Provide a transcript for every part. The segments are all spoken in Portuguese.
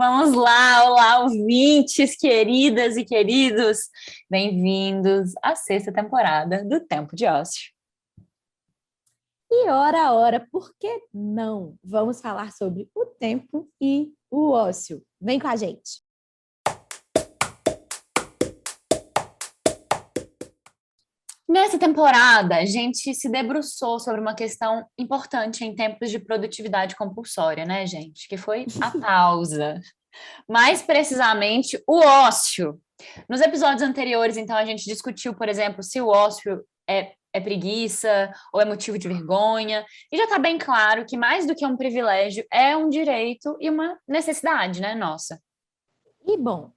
Vamos lá, olá, ouvintes, queridas e queridos, bem-vindos à sexta temporada do Tempo de Ócio. E ora, por que não? Vamos falar sobre o tempo e o ócio. Vem com a gente! Nessa temporada, a gente se debruçou sobre uma questão importante em tempos de produtividade compulsória, né, gente? Que foi a pausa. Mais precisamente, o ócio. Nos episódios anteriores, então, a gente discutiu, por exemplo, se o ócio é preguiça ou é motivo de vergonha. E já está bem claro que mais do que um privilégio, é um direito e uma necessidade, né, nossa? E bom,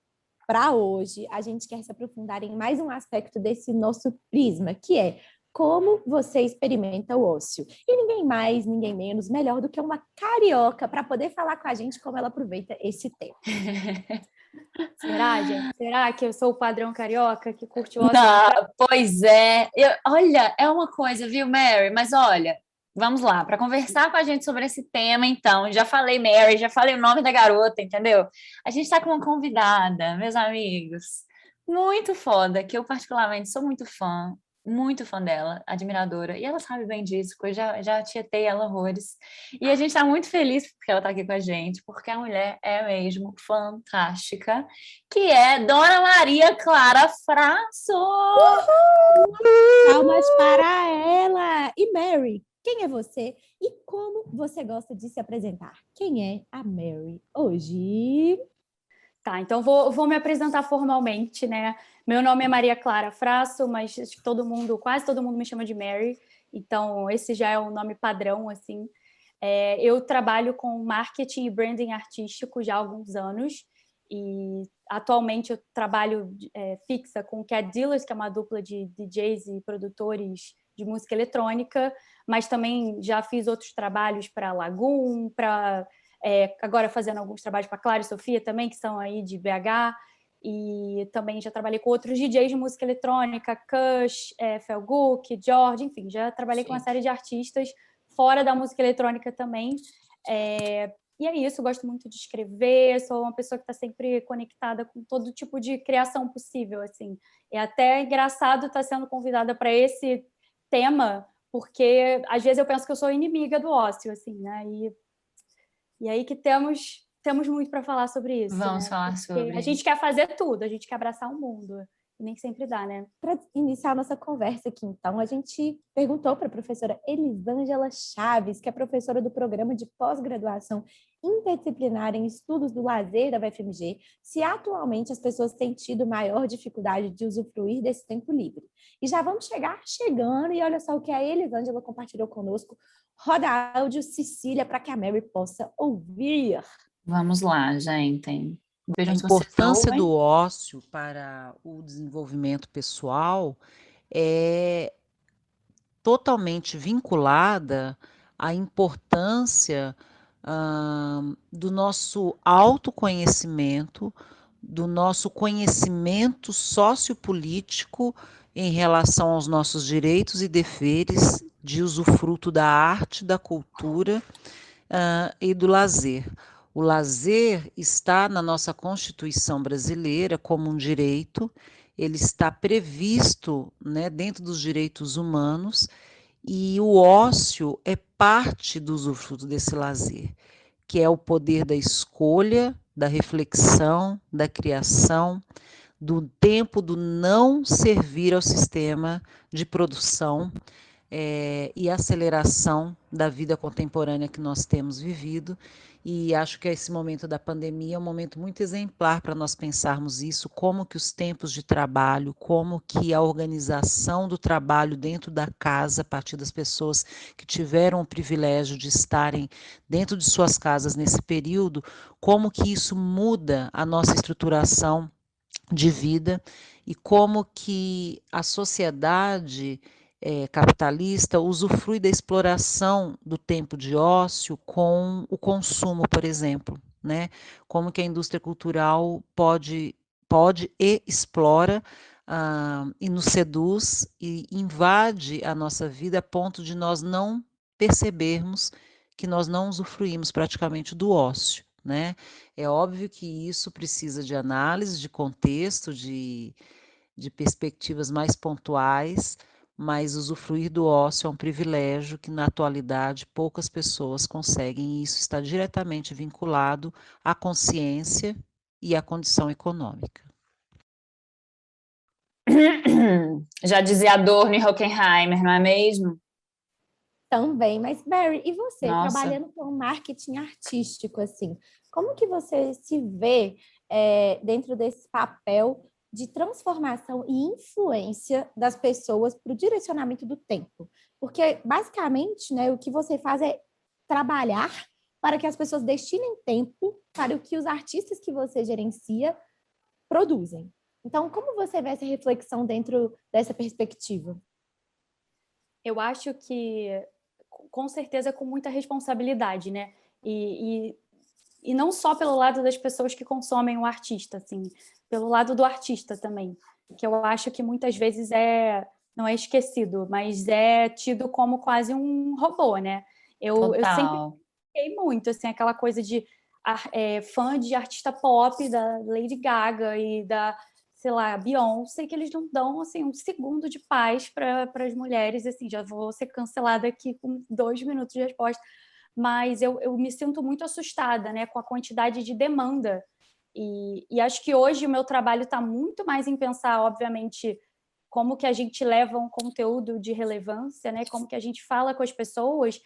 para hoje, a gente quer se aprofundar em mais um aspecto desse nosso prisma, que é como você experimenta o ócio. E ninguém mais, ninguém menos, melhor do que uma carioca para poder falar com a gente como ela aproveita esse tempo. Será, gente? Será que eu sou o padrão carioca que curte o ócio? Não, pois é. Olha, é uma coisa, viu, Mary? Mas olha, vamos lá, para conversar com a gente sobre esse tema, então. Já falei Mary, já falei o nome da garota, entendeu? A gente está com uma convidada, meus amigos, muito foda, que eu particularmente sou muito fã dela, admiradora, e ela sabe bem disso, porque eu já tietei ela horrores. E a gente está muito feliz porque ela está aqui com a gente, porque a mulher é mesmo fantástica, que é Dona Maria Clara Frasso! Palmas para ela! E Mary, quem é você e como você gosta de se apresentar? Quem é a Mary hoje? Tá, então vou me apresentar formalmente, né? Meu nome é Maria Clara Frasso, mas acho que quase todo mundo me chama de Mary, então esse já é o nome padrão, assim. Eu trabalho com marketing e branding artístico já há alguns anos, e atualmente eu trabalho fixa com Cat Dealers, que é uma dupla de DJs e produtores de música eletrônica, mas também já fiz outros trabalhos para Lagoon, agora fazendo alguns trabalhos para Clara e Sofia também, que são aí de BH, e também já trabalhei com outros DJs de música eletrônica, Kush, Felguk, George, enfim, já trabalhei com uma série de artistas fora da música eletrônica também. E é isso, gosto muito de escrever, sou uma pessoa que está sempre conectada com todo tipo de criação possível, assim. É até engraçado estar sendo convidada para esse tema, porque às vezes eu penso que eu sou inimiga do ócio, assim, né? E aí que temos muito para falar sobre isso. Vamos né? falar Porque sobre. a gente quer fazer tudo, a gente quer abraçar o mundo. E nem sempre dá, né? Para iniciar a nossa conversa aqui, então, a gente perguntou para a professora Elisângela Chaves, que é professora do programa de pós-graduação interdisciplinar em estudos do lazer da UFMG, se atualmente as pessoas têm tido maior dificuldade de usufruir desse tempo livre. E já vamos chegando, e olha só o que a Elisângela compartilhou conosco. Roda áudio, Cecília, para que a Mary possa ouvir. Vamos lá, gente. A importância do ócio para o desenvolvimento pessoal é totalmente vinculada à importância do nosso autoconhecimento, do nosso conhecimento sociopolítico em relação aos nossos direitos e deveres de usufruto da arte, da cultura e do lazer. O lazer está na nossa Constituição brasileira como um direito, ele está previsto, né, dentro dos direitos humanos, e o ócio é parte do usufruto desse lazer, que é o poder da escolha, da reflexão, da criação, do tempo do não servir ao sistema de produção e aceleração da vida contemporânea que nós temos vivido. E acho que esse momento da pandemia é um momento muito exemplar para nós pensarmos isso, como que os tempos de trabalho, como que a organização do trabalho dentro da casa, a partir das pessoas que tiveram o privilégio de estarem dentro de suas casas nesse período, como que isso muda a nossa estruturação de vida e como que a sociedade capitalista usufrui da exploração do tempo de ócio com o consumo, por exemplo, né? Como que a indústria cultural pode e explora e nos seduz e invade a nossa vida a ponto de nós não percebermos que nós não usufruímos praticamente do ócio, né? É óbvio que isso precisa de análise, de contexto, de perspectivas mais pontuais, mas usufruir do ócio é um privilégio que, na atualidade, poucas pessoas conseguem, e isso está diretamente vinculado à consciência e à condição econômica. Já dizia Adorno e Horkheimer, não é mesmo? Também, mas Mary, e você, Nossa. trabalhando com marketing artístico, assim, como que você se vê dentro desse papel de transformação e influência das pessoas para o direcionamento do tempo? Porque, basicamente, né, o que você faz é trabalhar para que as pessoas destinem tempo para o que os artistas que você gerencia produzem. Então, como você vê essa reflexão dentro dessa perspectiva? Eu acho que, com certeza, com muita responsabilidade, né? E não só pelo lado das pessoas que consomem o artista, assim, pelo lado do artista também, que eu acho que muitas vezes não é esquecido, mas é tido como quase um robô, né? Eu sempre Total. fiquei muito, assim, aquela coisa de fã de artista pop, da Lady Gaga e da, sei lá, Beyoncé, que eles não dão, assim, um segundo de paz para as mulheres, assim, já vou ser cancelada aqui com 2 minutos de resposta, mas eu me sinto muito assustada, né, com a quantidade de demanda. E acho que hoje o meu trabalho está muito mais em pensar, obviamente, como que a gente leva um conteúdo de relevância, né, como que a gente fala com as pessoas,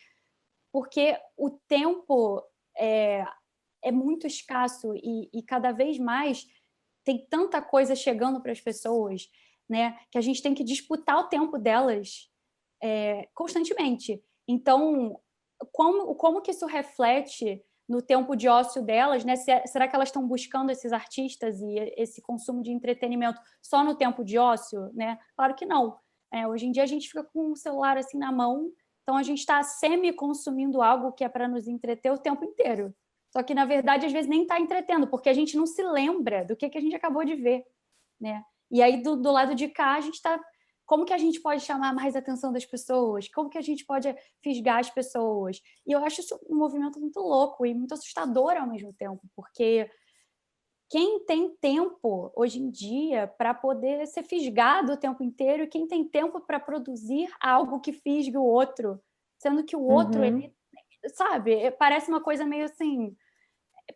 porque o tempo é muito escasso e cada vez mais tem tanta coisa chegando para as pessoas, né, que a gente tem que disputar o tempo delas constantemente. Então, como que isso reflete no tempo de ócio delas, né? Será que elas estão buscando esses artistas e esse consumo de entretenimento só no tempo de ócio, né? Claro que não. Hoje em dia a gente fica com o celular assim na mão, então a gente está semi-consumindo algo que é para nos entreter o tempo inteiro. Só que, na verdade, às vezes nem está entretendo, porque a gente não se lembra do que a gente acabou de ver, né? E aí, do lado de cá, a gente está... Como que a gente pode chamar mais a atenção das pessoas? Como que a gente pode fisgar as pessoas? E eu acho isso um movimento muito louco e muito assustador ao mesmo tempo, porque quem tem tempo hoje em dia para poder ser fisgado o tempo inteiro e quem tem tempo para produzir algo que fisgue o outro, sendo que o outro, ele, sabe, parece uma coisa meio assim...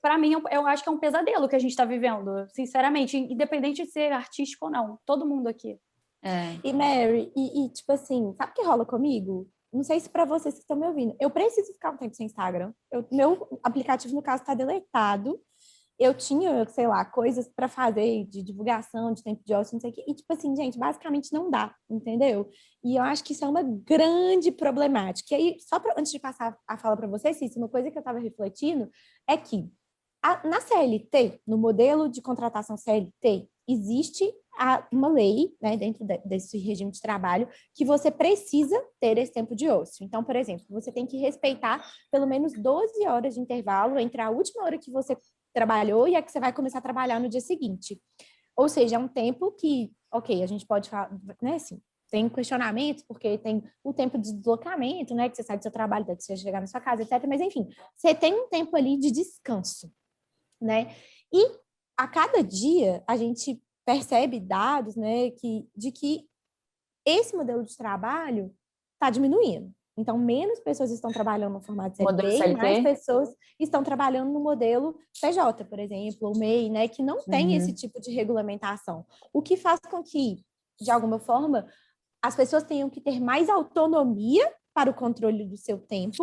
Para mim, eu acho que é um pesadelo que a gente está vivendo, sinceramente, independente de ser artístico ou não, todo mundo aqui. E Mary, tipo assim, sabe o que rola comigo? Não sei se para vocês que estão me ouvindo. Eu preciso ficar um tempo sem Instagram. Meu aplicativo, no caso, está deletado. Eu tinha, sei lá, coisas para fazer de divulgação, de tempo de ócio, não sei o quê. E, tipo assim, gente, basicamente não dá, entendeu? E eu acho que isso é uma grande problemática. E aí, antes de passar a fala para vocês, Cícero, uma coisa que eu estava refletindo é que na CLT, no modelo de contratação CLT, existe uma lei, né, dentro desse regime de trabalho, que você precisa ter esse tempo de ócio. Então, por exemplo, você tem que respeitar pelo menos 12 horas de intervalo entre a última hora que você trabalhou e a que você vai começar a trabalhar no dia seguinte. Ou seja, é um tempo que, ok, a gente pode falar, né, assim, tem questionamentos, porque tem o tempo de deslocamento, né, que você sai do seu trabalho, até que você chegar na sua casa, etc. Mas, enfim, você tem um tempo ali de descanso, né? E a cada dia a gente percebe dados, né, de que esse modelo de trabalho está diminuindo. Então, menos pessoas estão trabalhando no formato CLT e mais pessoas estão trabalhando no modelo PJ, por exemplo, ou MEI, né, que não tem esse tipo de regulamentação. O que faz com que, de alguma forma, as pessoas tenham que ter mais autonomia para o controle do seu tempo,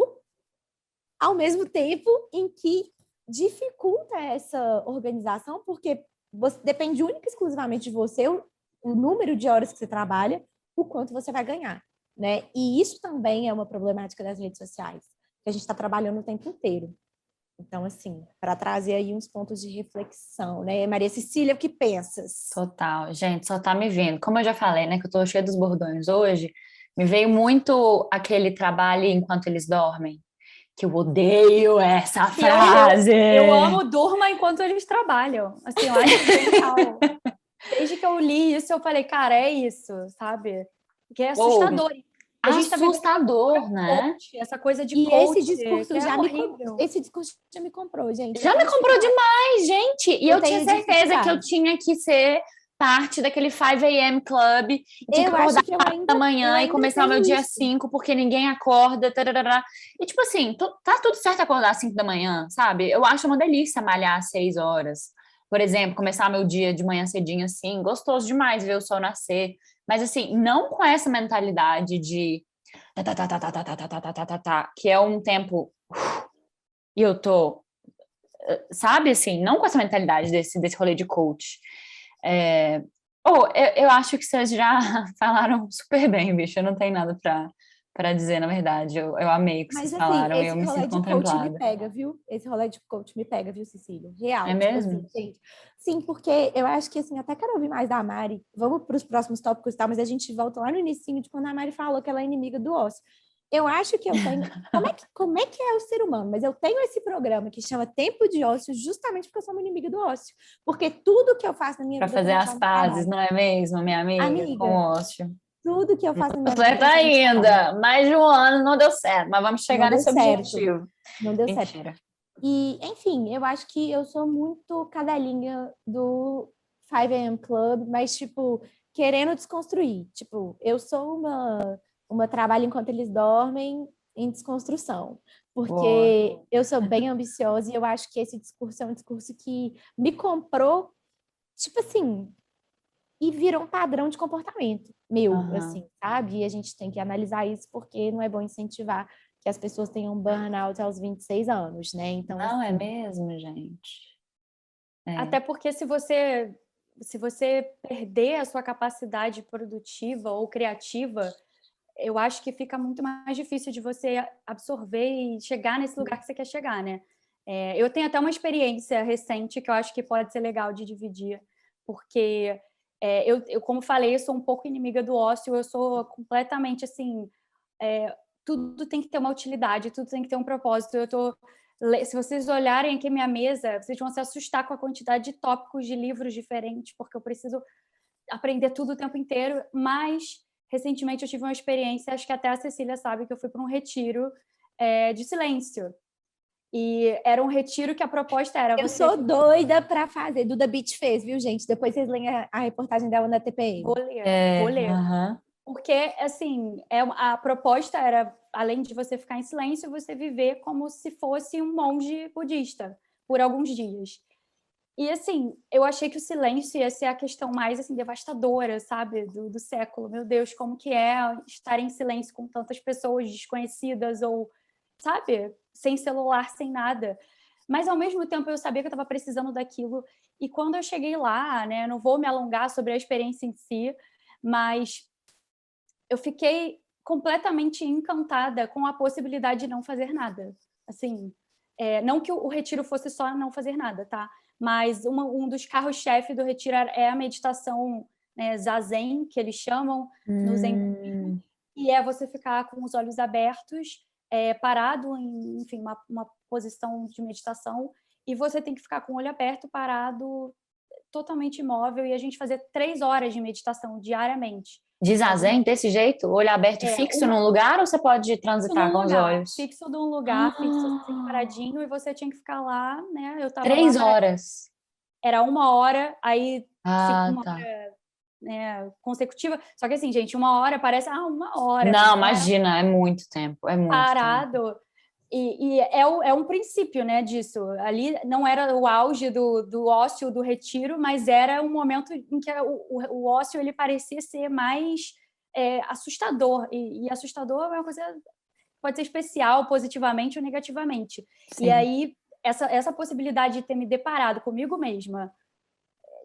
ao mesmo tempo em que dificulta essa organização, porque você depende única e exclusivamente de você, o número de horas que você trabalha, o quanto você vai ganhar, né? E isso também é uma problemática das redes sociais, que a gente está trabalhando o tempo inteiro. Então, assim, para trazer aí uns pontos de reflexão, né? Maria Cecília, o que pensas? Total, gente, só tá me vindo. Como eu já falei, né, que eu tô cheia dos bordões hoje, me veio muito aquele trabalho enquanto eles dormem, que eu odeio essa frase. Eu amo durma enquanto eles trabalham. Assim, eu acho genial. Desde que eu li isso, eu falei, cara, é isso, sabe? Que é assustador. A gente tá vivendo assustador, né? coach, essa coisa de E coach, esse discurso que é já me horrível. esse discurso já me comprou, gente. Já me comprou demais, gente. E eu tinha tenho certeza que eu dificuldade. tinha que ser parte daquele 5 a.m. Club, e tinha que Eu acordar acho que eu 4 da ainda manhã e começar o meu tenho dia isso. 5, porque ninguém acorda. Tarará. E tipo assim, tá tudo certo acordar às 5 da manhã, sabe? Eu acho uma delícia malhar às 6 horas. Por exemplo, começar meu dia de manhã cedinho assim, gostoso demais ver o sol nascer. Mas assim, não com essa mentalidade de que é um tempo e eu tô, sabe, assim, não com essa mentalidade desse rolê de coach. Eu acho que vocês já falaram super bem, bicho. Eu não tenho nada para dizer, na verdade. Eu amei o que Mas vocês assim, falaram e eu esse me rolê sinto de coach me contemplada. pega, viu? Esse rolê de coach me pega, viu, Cecília? É Real, tipo assim, mesmo? gente. Sim, porque eu acho que assim, até quero ouvir mais da Mari. Vamos para os próximos tópicos e tal, mas a gente volta lá no início de quando a Mari falou que ela é inimiga do ócio. Eu acho que eu tenho. Como é que é o ser humano? Mas eu tenho esse programa que chama Tempo de Ócio justamente porque eu sou uma inimiga do ócio. Porque tudo que eu faço na minha Para vida fazer as transforma em pazes, trabalho. não é mesmo, minha amiga? Com Amiga, o ócio. tudo que eu faço na minha vida Completa transforma em trabalho. ainda. Mais de um ano não deu certo, mas vamos Não chegar deu nesse certo. objetivo. Não deu certo. Mentira. E, enfim, eu acho que eu sou muito cadelinha do 5 a.m. Club, mas, tipo, querendo desconstruir. Tipo, eu sou uma trabalho enquanto eles dormem em desconstrução. Boa. Porque eu sou bem ambiciosa e eu acho que esse discurso é um discurso que me comprou, tipo assim, e virou um padrão de comportamento meu, Aham. assim, sabe? E a gente tem que analisar isso porque não é bom incentivar que as pessoas tenham burnout aos 26 anos, né? Então, Não é assim, mesmo, gente? Até porque se você perder a sua capacidade produtiva ou criativa, eu acho que fica muito mais difícil de você absorver e chegar nesse lugar que você quer chegar, né? Eu tenho até uma experiência recente que eu acho que pode ser legal de dividir, porque como falei, eu sou um pouco inimiga do ócio, eu sou completamente assim, tudo tem que ter uma utilidade, tudo tem que ter um propósito. Se vocês olharem aqui minha mesa, vocês vão se assustar com a quantidade de tópicos de livros diferentes, porque eu preciso aprender tudo o tempo inteiro, mas recentemente eu tive uma experiência, acho que até a Cecília sabe, que eu fui para um retiro de silêncio. E era um retiro que a proposta era eu sou doida para fazer. Duda Beat fez, viu, gente? Depois vocês leem a reportagem dela na TPM. Vou ler. Aham. Porque, assim, a proposta era, além de você ficar em silêncio, você viver como se fosse um monge budista por alguns dias. E, assim, eu achei que o silêncio ia ser a questão mais, assim, devastadora, sabe, do século. Meu Deus, como que é estar em silêncio com tantas pessoas desconhecidas ou, sabe, sem celular, sem nada. Mas, ao mesmo tempo, eu sabia que eu estava precisando daquilo. E quando eu cheguei lá, né, não vou me alongar sobre a experiência em si, mas eu fiquei completamente encantada com a possibilidade de não fazer nada. Assim, não que o retiro fosse só não fazer nada, tá? Mas um dos carros-chefe do retiro é a meditação, né, zazen, que eles chamam no Zen budismo, e é você ficar com os olhos abertos, parado em, enfim, uma posição de meditação, e você tem que ficar com o olho aberto, parado, totalmente imóvel, e a gente fazia 3 horas de meditação diariamente. De zazen, desse jeito? Olho aberto fixo num lugar ou você pode transitar com os olhos? Fixo num lugar, fixo assim, paradinho, e você tinha que ficar lá, né? Eu tava lá 3 paradinho. horas. Era 1 hora, aí Ah, uma tá. hora, né, consecutiva. Só que assim, gente, 1 hora parece 1 hora, Não, mas imagina, é muito tempo, é muito tempo. parado. E é um princípio, né, disso. Ali não era o auge do ócio, do retiro, mas era um momento em que o ócio ele parecia ser mais assustador. E assustador é uma coisa pode ser especial, positivamente ou negativamente. Sim. E aí, essa possibilidade de ter me deparado comigo mesma,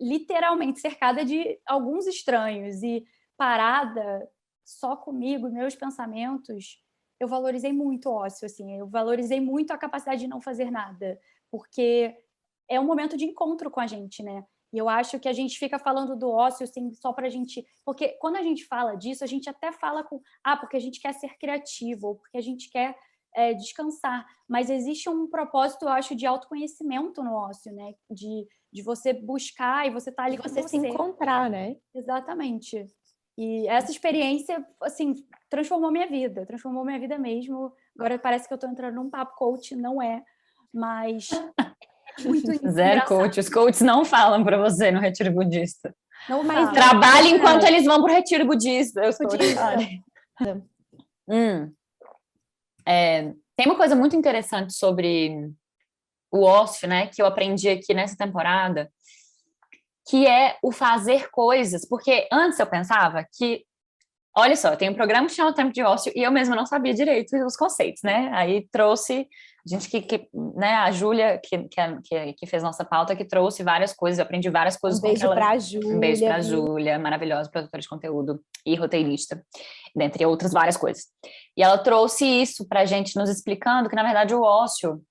literalmente cercada de alguns estranhos e parada só comigo, meus pensamentos, eu valorizei muito o ócio, assim, eu valorizei muito a capacidade de não fazer nada, porque é um momento de encontro com a gente, né? E eu acho que a gente fica falando do ócio, assim, só pra gente... Porque quando a gente fala disso, a gente até fala com... porque a gente quer ser criativo, ou porque a gente quer descansar. Mas existe um propósito, eu acho, de autoconhecimento no ócio, né? De você buscar e você tá ali com Você você. se encontrar, né? Exatamente. E essa experiência, assim, transformou minha vida mesmo. Agora parece que eu estou entrando num papo coach, não é, mas é muito Zero engraçado. coach. Os coaches não falam para você no retiro budista. Não Mas fala. Trabalhe enquanto eles vão pro retiro budista. Eu sou Budista. Tem uma coisa muito interessante sobre o ócio, né, que eu aprendi aqui nessa temporada, que é o fazer coisas, porque antes eu pensava que, olha só, tem um programa que chama Tempo de Ócio e eu mesma não sabia direito os conceitos, né, aí trouxe, a gente né, a Júlia, que fez nossa pauta, que trouxe várias coisas, eu aprendi várias coisas Um beijo com ela. pra Júlia. Um beijo pra Júlia, maravilhosa, produtora de conteúdo e roteirista, dentre outras várias coisas. E ela trouxe isso pra gente, nos explicando que, na verdade, o ócio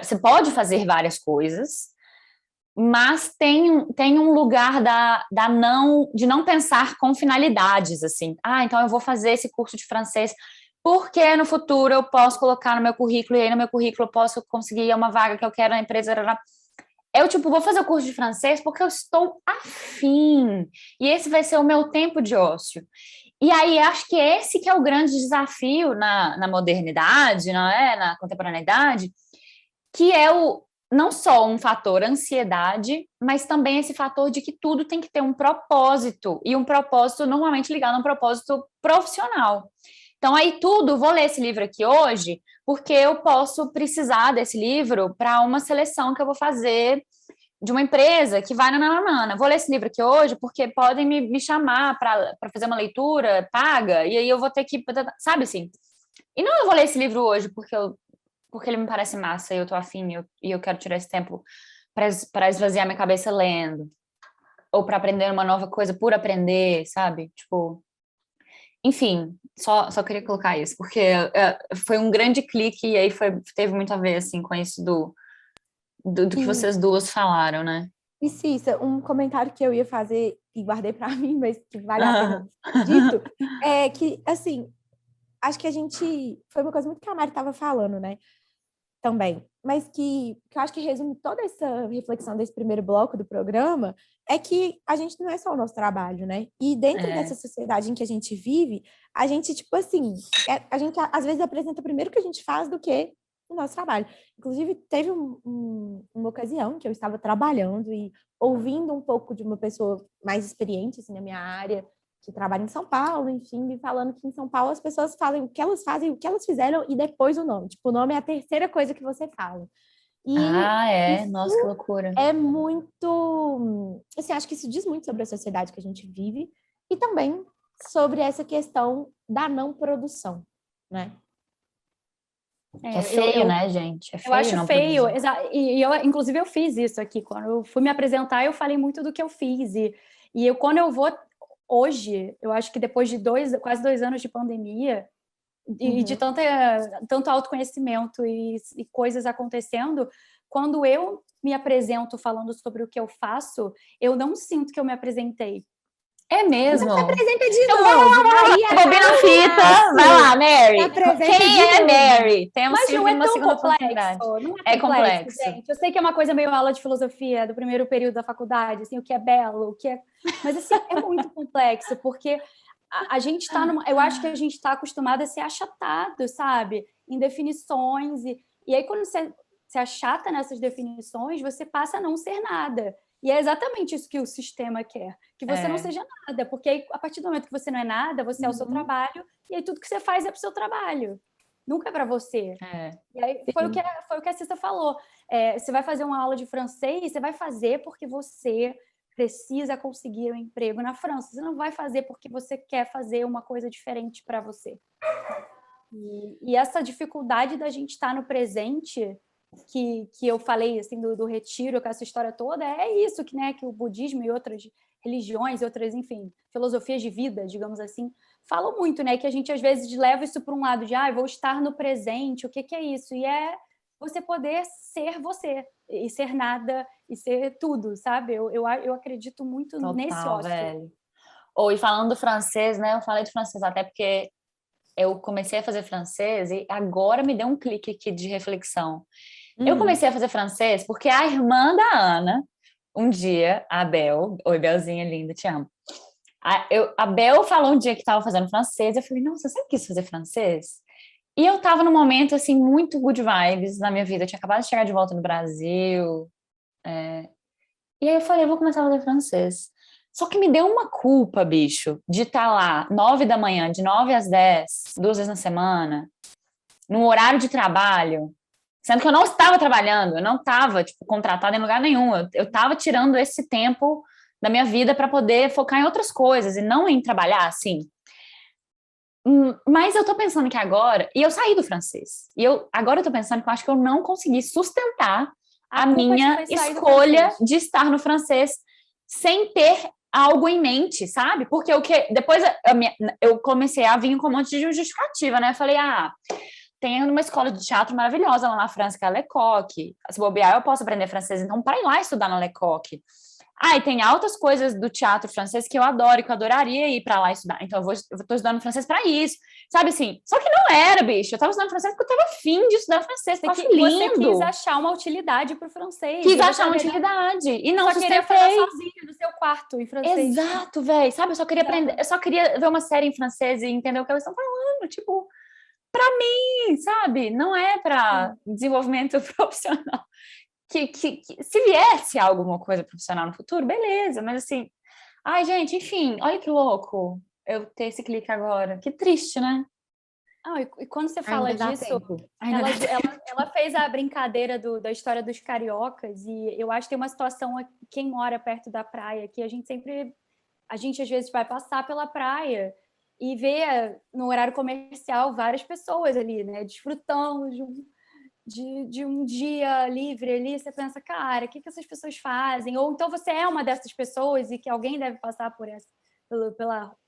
você pode fazer várias coisas, mas tem um lugar de não pensar com finalidades, assim. Então eu vou fazer esse curso de francês porque no futuro eu posso colocar no meu currículo, e aí no meu currículo eu posso conseguir uma vaga que eu quero na empresa. Eu, vou fazer o curso de francês porque eu estou afim, e esse vai ser o meu tempo de ócio. E aí, acho que esse que é o grande desafio na modernidade, não é? Na contemporaneidade, que é não só um fator ansiedade, mas também esse fator de que tudo tem que ter um propósito, e um propósito normalmente ligado a um propósito profissional. Então, aí vou ler esse livro aqui hoje, porque eu posso precisar desse livro para uma seleção que eu vou fazer de uma empresa que vai na nananana. Vou ler esse livro aqui hoje porque podem me chamar para fazer uma leitura paga, e aí eu vou ter que, sabe assim? E não eu vou ler esse livro hoje porque ele me parece massa e eu tô afim e eu quero tirar esse tempo para esvaziar minha cabeça lendo, ou para aprender uma nova coisa por aprender, sabe? Enfim, só queria colocar isso, porque foi um grande clique e aí teve muito a ver, assim, com isso do que vocês duas falaram, né? E Cissa, um comentário que eu ia fazer e guardei para mim, mas que vale a pena dito, é que, assim, acho que foi uma coisa muito que a Mari estava falando, né? Também, mas que eu acho que resume toda essa reflexão desse primeiro bloco do programa, é que a gente não é só o nosso trabalho, né? E dentro dessa sociedade em que a gente vive, a gente, a gente às vezes apresenta primeiro o que a gente faz do que o nosso trabalho. Inclusive, teve uma ocasião que eu estava trabalhando e ouvindo um pouco de uma pessoa mais experiente, assim, na minha área, que trabalha em São Paulo, enfim, me falando que em São Paulo as pessoas falam o que elas fazem, o que elas fizeram e depois o nome. O nome é a terceira coisa que você fala. E nossa, que loucura. É muito... Assim, acho que isso diz muito sobre a sociedade que a gente vive e também sobre essa questão da não produção, né? É feio, né, gente? É feio, eu acho feio, e inclusive eu fiz isso aqui, quando eu fui me apresentar, eu falei muito do que eu fiz, quando eu vou hoje, eu acho que depois de quase 2 anos de pandemia, e de tanto autoconhecimento e coisas acontecendo, quando eu me apresento falando sobre o que eu faço, eu não sinto que eu me apresentei. É mesmo? Então se apresenta de novo. Bobina a fita. Vai lá, Mary. Quem é Mary? Temos Mas não é uma tão segunda complexo. oportunidade. Não é complexo, gente. Eu sei que é uma coisa meio aula de filosofia do primeiro período da faculdade, assim, o que é belo, o que é... Mas, assim, é muito complexo, porque a gente está eu acho que a gente está acostumado a ser achatado, sabe? Em definições. E aí, quando você se achata nessas definições, você passa a não ser nada. E é exatamente isso que o sistema quer, que você não seja nada, porque aí, a partir do momento que você não é nada, você é o seu trabalho, e aí tudo que você faz é para o seu trabalho, nunca é para você. E aí foi o que a Cissa falou. Você vai fazer uma aula de francês, você vai fazer porque você precisa conseguir um emprego na França, você não vai fazer porque você quer fazer uma coisa diferente para você. E essa dificuldade da gente estar no presente... Que eu falei assim do retiro, com essa história toda, é isso que o budismo e outras religiões, outras, enfim, filosofias de vida, digamos assim, falam muito, né? Que a gente às vezes leva isso para um lado de vou estar no presente, o que é isso? E é você poder ser você, e ser nada, e ser tudo, sabe? Eu acredito muito nesse ócio. Velho. E falando do francês, né? Eu falei do francês até porque eu comecei a fazer francês e agora me deu um clique aqui de reflexão. Eu comecei a fazer francês porque a irmã da Ana um dia, a Bel, oi Belzinha linda, te amo. A Bel falou um dia que estava fazendo francês, eu falei, nossa, você sempre quis fazer francês? E eu tava num momento, assim, muito good vibes na minha vida, eu tinha acabado de chegar de volta no Brasil, e aí eu falei, eu vou começar a fazer francês. Só que me deu uma culpa, bicho, de estar lá 9 da manhã, de 9 às 10, 2 vezes na semana, num horário de trabalho, sendo que eu não estava trabalhando, eu não estava, tipo, contratada em lugar nenhum. Eu estava tirando esse tempo da minha vida para poder focar em outras coisas e não em trabalhar, assim. Mas eu tô pensando que agora... E eu saí do francês. Agora eu tô pensando que eu acho que eu não consegui sustentar a minha escolha de estar no francês sem ter algo em mente, sabe? Porque depois eu comecei a vir com um monte de justificativa, né? Eu falei, tem uma escola de teatro maravilhosa lá na França, que é a Lecoq. Se bobear, eu posso aprender francês, então para ir lá estudar na Lecoq. E tem altas coisas do teatro francês que eu adoro e que eu adoraria ir para lá estudar. Então eu tô estudando francês para isso. Sabe assim? Só que não era, bicho. Eu tava estudando francês porque eu tava afim de estudar francês. Eu acho lindo. Você quis achar uma utilidade pro francês. Quis achar uma utilidade. E não só queria falar sozinha no seu quarto em francês. Exato, velho. Sabe? Eu só queria aprender. Eu só queria ver uma série em francês e entender o que elas estão falando. Tipo, pra mim, sabe? Não é pra desenvolvimento profissional. Que se viesse alguma coisa profissional no futuro, beleza, mas assim, gente, enfim, olha que louco eu ter esse clique agora, que triste, né? E quando você fala disso, ela fez a brincadeira da história dos cariocas, e eu acho que tem uma situação, quem mora perto da praia, que a gente às vezes vai passar pela praia e vê no horário comercial várias pessoas ali, né, desfrutando de um dia livre ali, você pensa, cara, o que essas pessoas fazem? Ou então você é uma dessas pessoas e que alguém deve passar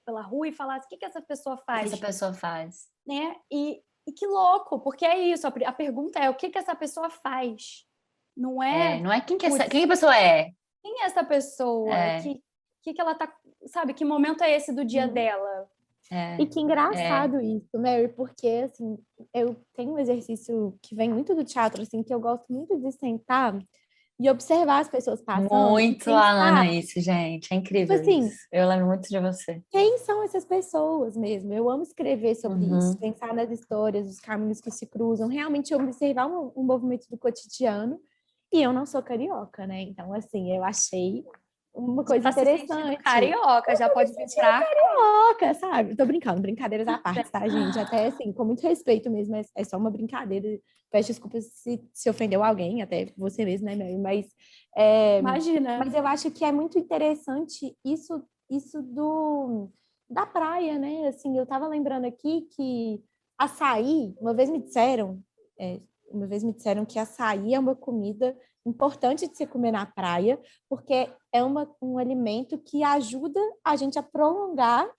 pela rua e falar, o que essa pessoa faz? O que essa pessoa faz? Né? E que louco, porque é isso, a pergunta é, o que essa pessoa faz? Não é quem a pessoa é? Quem é essa pessoa? Que ela tá, sabe, que momento é esse do dia dela? E que engraçado isso, Mary, porque, assim, eu tenho um exercício que vem muito do teatro, assim, que eu gosto muito de sentar e observar as pessoas passando. Muito a Ana isso, gente, é incrível tipo assim, isso. Eu lembro muito de você. Quem são essas pessoas mesmo? Eu amo escrever sobre isso, pensar nas histórias, os caminhos que se cruzam, realmente observar um movimento do cotidiano. E eu não sou carioca, né? Então, assim, eu achei uma coisa interessante. Carioca, já pode entrar. Carioca, sabe? Tô brincando, brincadeiras à parte, tá, gente? Até assim, com muito respeito mesmo, é só uma brincadeira. Peço desculpas se ofendeu alguém, até você mesmo, né, Mary? Mas, imagina. Mas eu acho que é muito interessante isso da praia, né? Assim, eu tava lembrando aqui que açaí, uma vez me disseram que açaí é uma comida importante de se comer na praia, porque é um alimento que ajuda a gente a prolongar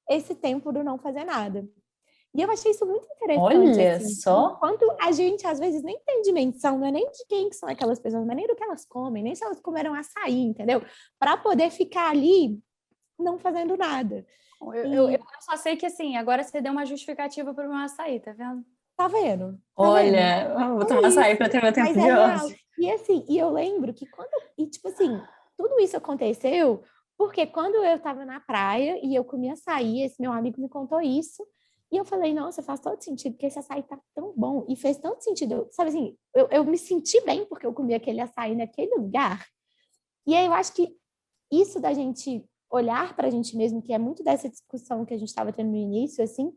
esse tempo do não fazer nada. E eu achei isso muito interessante. Olha assim, só! Quanto a gente, às vezes, nem tem dimensão, não é nem de quem são aquelas pessoas, não é nem do que elas comem, nem se elas comeram açaí, entendeu? Para poder ficar ali não fazendo nada. Eu só sei que, assim, agora você deu uma justificativa para o meu açaí, tá vendo? Tá vendo? Olha, vou tomar açaí para ter meu tempo de ócio. E assim, eu lembro que tipo assim, tudo isso aconteceu porque quando eu estava na praia e eu comia açaí, esse meu amigo me contou isso, e eu falei, nossa, faz todo sentido, porque esse açaí tá tão bom, e fez tanto sentido, sabe assim, eu me senti bem porque eu comi aquele açaí naquele lugar. E aí eu acho que isso da gente olhar para a gente mesmo, que é muito dessa discussão que a gente estava tendo no início, assim,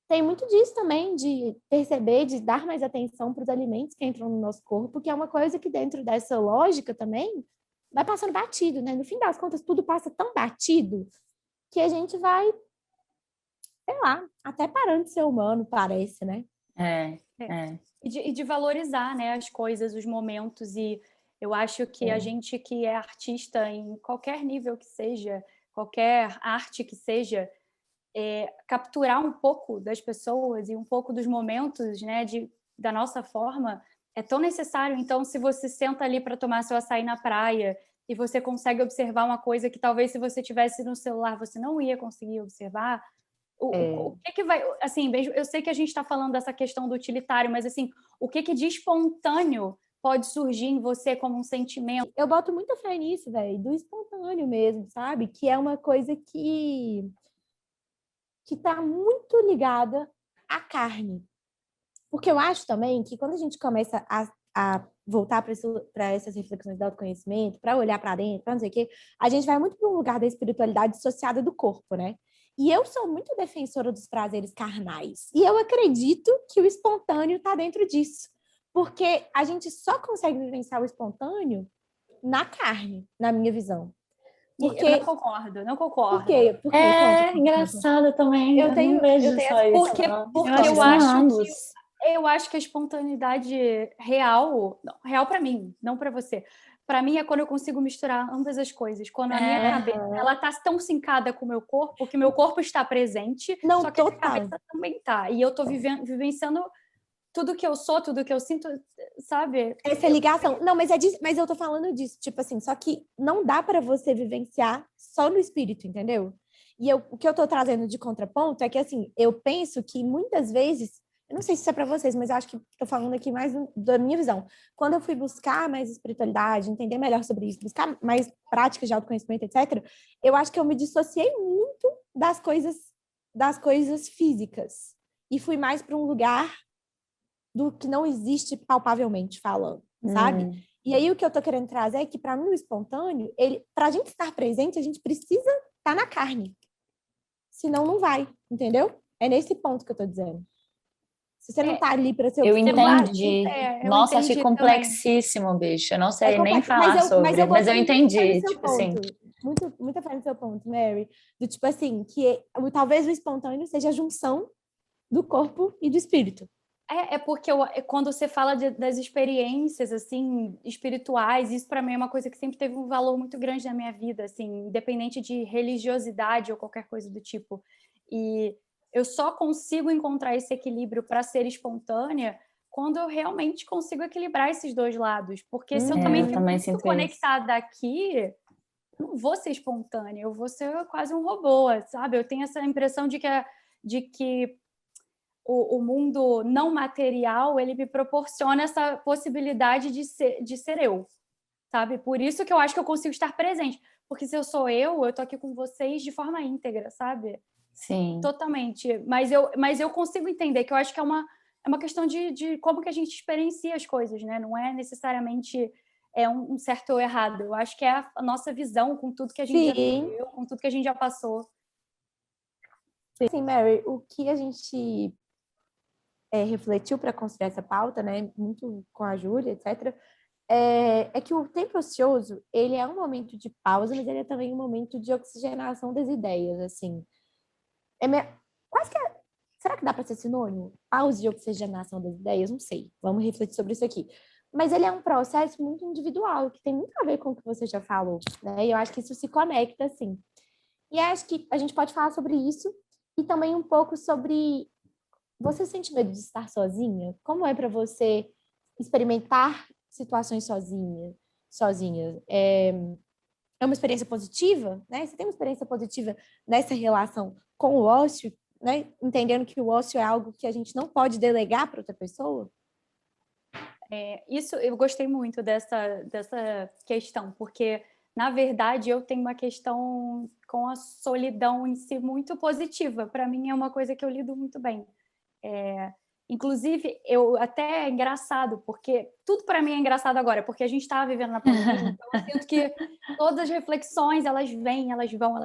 tem muito disso também, de perceber, de dar mais atenção para os alimentos que entram no nosso corpo, que é uma coisa que dentro dessa lógica também vai passando batido, né? No fim das contas, tudo passa tão batido que a gente vai, sei lá, até parando de ser humano, parece, né? E de valorizar, né, as coisas, os momentos, e eu acho que a gente que é artista em qualquer nível que seja, qualquer arte que seja, capturar um pouco das pessoas e um pouco dos momentos, né, da nossa forma, é tão necessário. Então, se você senta ali para tomar seu açaí na praia e você consegue observar uma coisa que talvez se você tivesse no celular você não ia conseguir observar, o que vai... Assim, eu sei que a gente está falando dessa questão do utilitário, mas assim, o que de espontâneo pode surgir em você como um sentimento. Eu boto muita fé nisso, velho, do espontâneo mesmo, sabe? Que é uma coisa que tá muito ligada à carne. Porque eu acho também que quando a gente começa a voltar para essas reflexões do autoconhecimento, para olhar para dentro, para não sei o quê, a gente vai muito para um lugar da espiritualidade dissociada do corpo, né? E eu sou muito defensora dos prazeres carnais. E eu acredito que o espontâneo está dentro disso. Porque a gente só consegue vivenciar o espontâneo na carne, na minha visão. Porque... Eu não concordo. Por quê? Por quê? Conta. Engraçado também. Eu não vejo só isso. Porque eu acho que a espontaneidade real para mim, não para você. Para mim é quando eu consigo misturar ambas as coisas. Quando a minha cabeça ela tá tão sincada com o meu corpo, que meu corpo está presente, só que a minha cabeça também tá. E eu tô vivenciando tudo que eu sou, tudo que eu sinto, sabe? Essa ligação. Não, mas eu tô falando disso, tipo assim, só que não dá para você vivenciar só no espírito, entendeu? E o que eu tô trazendo de contraponto é que, assim, eu penso que muitas vezes, eu não sei se isso é para vocês, mas eu acho que tô falando aqui mais da minha visão. Quando eu fui buscar mais espiritualidade, entender melhor sobre isso, buscar mais práticas de autoconhecimento, etc., eu acho que eu me dissociei muito das coisas físicas. E fui mais para um lugar do que não existe palpavelmente falando, sabe? E aí o que eu tô querendo trazer é que, para mim, o espontâneo, pra gente estar presente, a gente precisa estar na carne. Senão não vai, entendeu? É nesse ponto que eu tô dizendo. Se você não tá ali para ser Eu entendi. Nossa, achei complexíssimo, também. Bicho. Eu não sei nem falar sobre, mas eu entendi. Tipo assim. Muita fé no seu ponto, Mary. Do tipo assim, que talvez o espontâneo seja a junção do corpo e do espírito. Porque quando você fala das experiências assim espirituais, isso para mim é uma coisa que sempre teve um valor muito grande na minha vida, assim, independente de religiosidade ou qualquer coisa do tipo. E eu só consigo encontrar esse equilíbrio para ser espontânea quando eu realmente consigo equilibrar esses dois lados. Porque se eu também fico muito conectada aqui, não vou ser espontânea, eu vou ser quase um robô, sabe? Eu tenho essa impressão de que o mundo não material, ele me proporciona essa possibilidade de ser eu, sabe? Por isso que eu acho que eu consigo estar presente. Porque se eu sou eu tô aqui com vocês de forma íntegra, sabe? Sim. Totalmente. Mas eu consigo entender que eu acho que é uma questão de como que a gente experiencia as coisas, né? Não é necessariamente um certo ou errado. Eu acho que é a nossa visão com tudo que a gente já viveu, com tudo que a gente já passou. Sim, Mary, o que a gente refletiu para construir essa pauta, né, muito com a Júlia, etc., é que o tempo ocioso, ele é um momento de pausa, mas ele é também um momento de oxigenação das ideias, assim. Quase que será que dá para ser sinônimo? Pausa e oxigenação das ideias? Não sei. Vamos refletir sobre isso aqui. Mas ele é um processo muito individual, que tem muito a ver com o que você já falou, né? E eu acho que isso se conecta, assim. E acho que a gente pode falar sobre isso e também um pouco sobre... Você sente medo de estar sozinha? Como é para você experimentar situações sozinha? É uma experiência positiva, né? Você tem uma experiência positiva nessa relação com o ócio, né? Entendendo que o ócio é algo que a gente não pode delegar para outra pessoa? Isso, eu gostei muito dessa questão, porque, na verdade, eu tenho uma questão com a solidão em si muito positiva. Para mim, é uma coisa que eu lido muito bem. Inclusive, até é engraçado, porque tudo para mim é engraçado agora, porque a gente está vivendo na pandemia, então eu sinto que todas as reflexões, elas vêm, elas vão.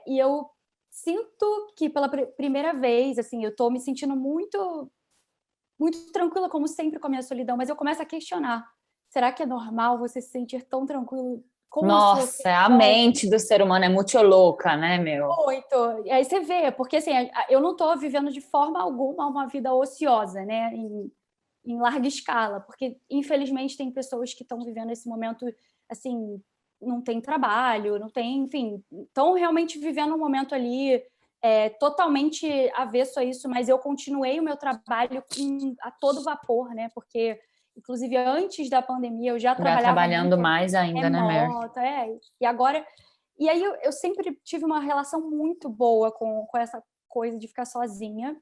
E eu sinto que pela primeira vez, assim, eu estou me sentindo muito, muito tranquila, como sempre, com a minha solidão, mas eu começo a questionar. Será que é normal você se sentir tão tranquilo? Nossa, a mente do ser humano é muito louca, né, meu? Muito. E aí você vê, porque assim, eu não estou vivendo de forma alguma uma vida ociosa, né, em larga escala, porque infelizmente tem pessoas que estão vivendo esse momento, assim, não tem trabalho, não tem, enfim, estão realmente vivendo um momento ali totalmente avesso a isso, mas eu continuei o meu trabalho a todo vapor, né, porque inclusive antes da pandemia eu já trabalhava trabalhando mais ainda, remoto, né, Mary? E agora... E aí eu sempre tive uma relação muito boa com essa coisa de ficar sozinha.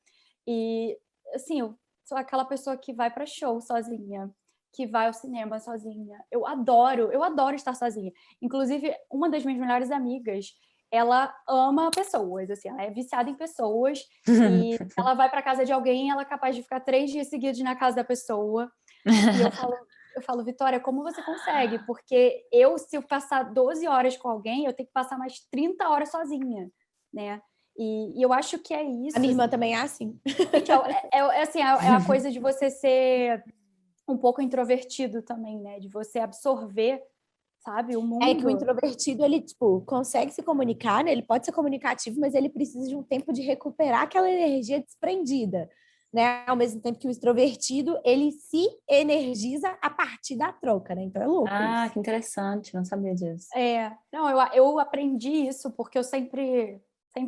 E, assim, eu sou aquela pessoa que vai para show sozinha, que vai ao cinema sozinha. Eu adoro estar sozinha. Inclusive, uma das minhas melhores amigas, ela ama pessoas, assim, ela é viciada em pessoas e ela vai para casa de alguém, ela é capaz de ficar 3 dias seguidos na casa da pessoa. E eu falo, Vitória, como você consegue? Porque se eu passar 12 horas com alguém, eu tenho que passar mais 30 horas sozinha, né? E eu acho que é isso. A minha irmã também é assim. Gente, assim, é a coisa de você ser um pouco introvertido também, né? De você absorver, sabe, o mundo. É que o introvertido, ele, tipo, consegue se comunicar, né? Ele pode ser comunicativo, mas ele precisa de um tempo de recuperar aquela energia desprendida, né? Ao mesmo tempo que o extrovertido, ele se energiza a partir da troca, né? Então é louco isso. Que interessante, não sabia disso. Não, eu aprendi isso porque eu sempre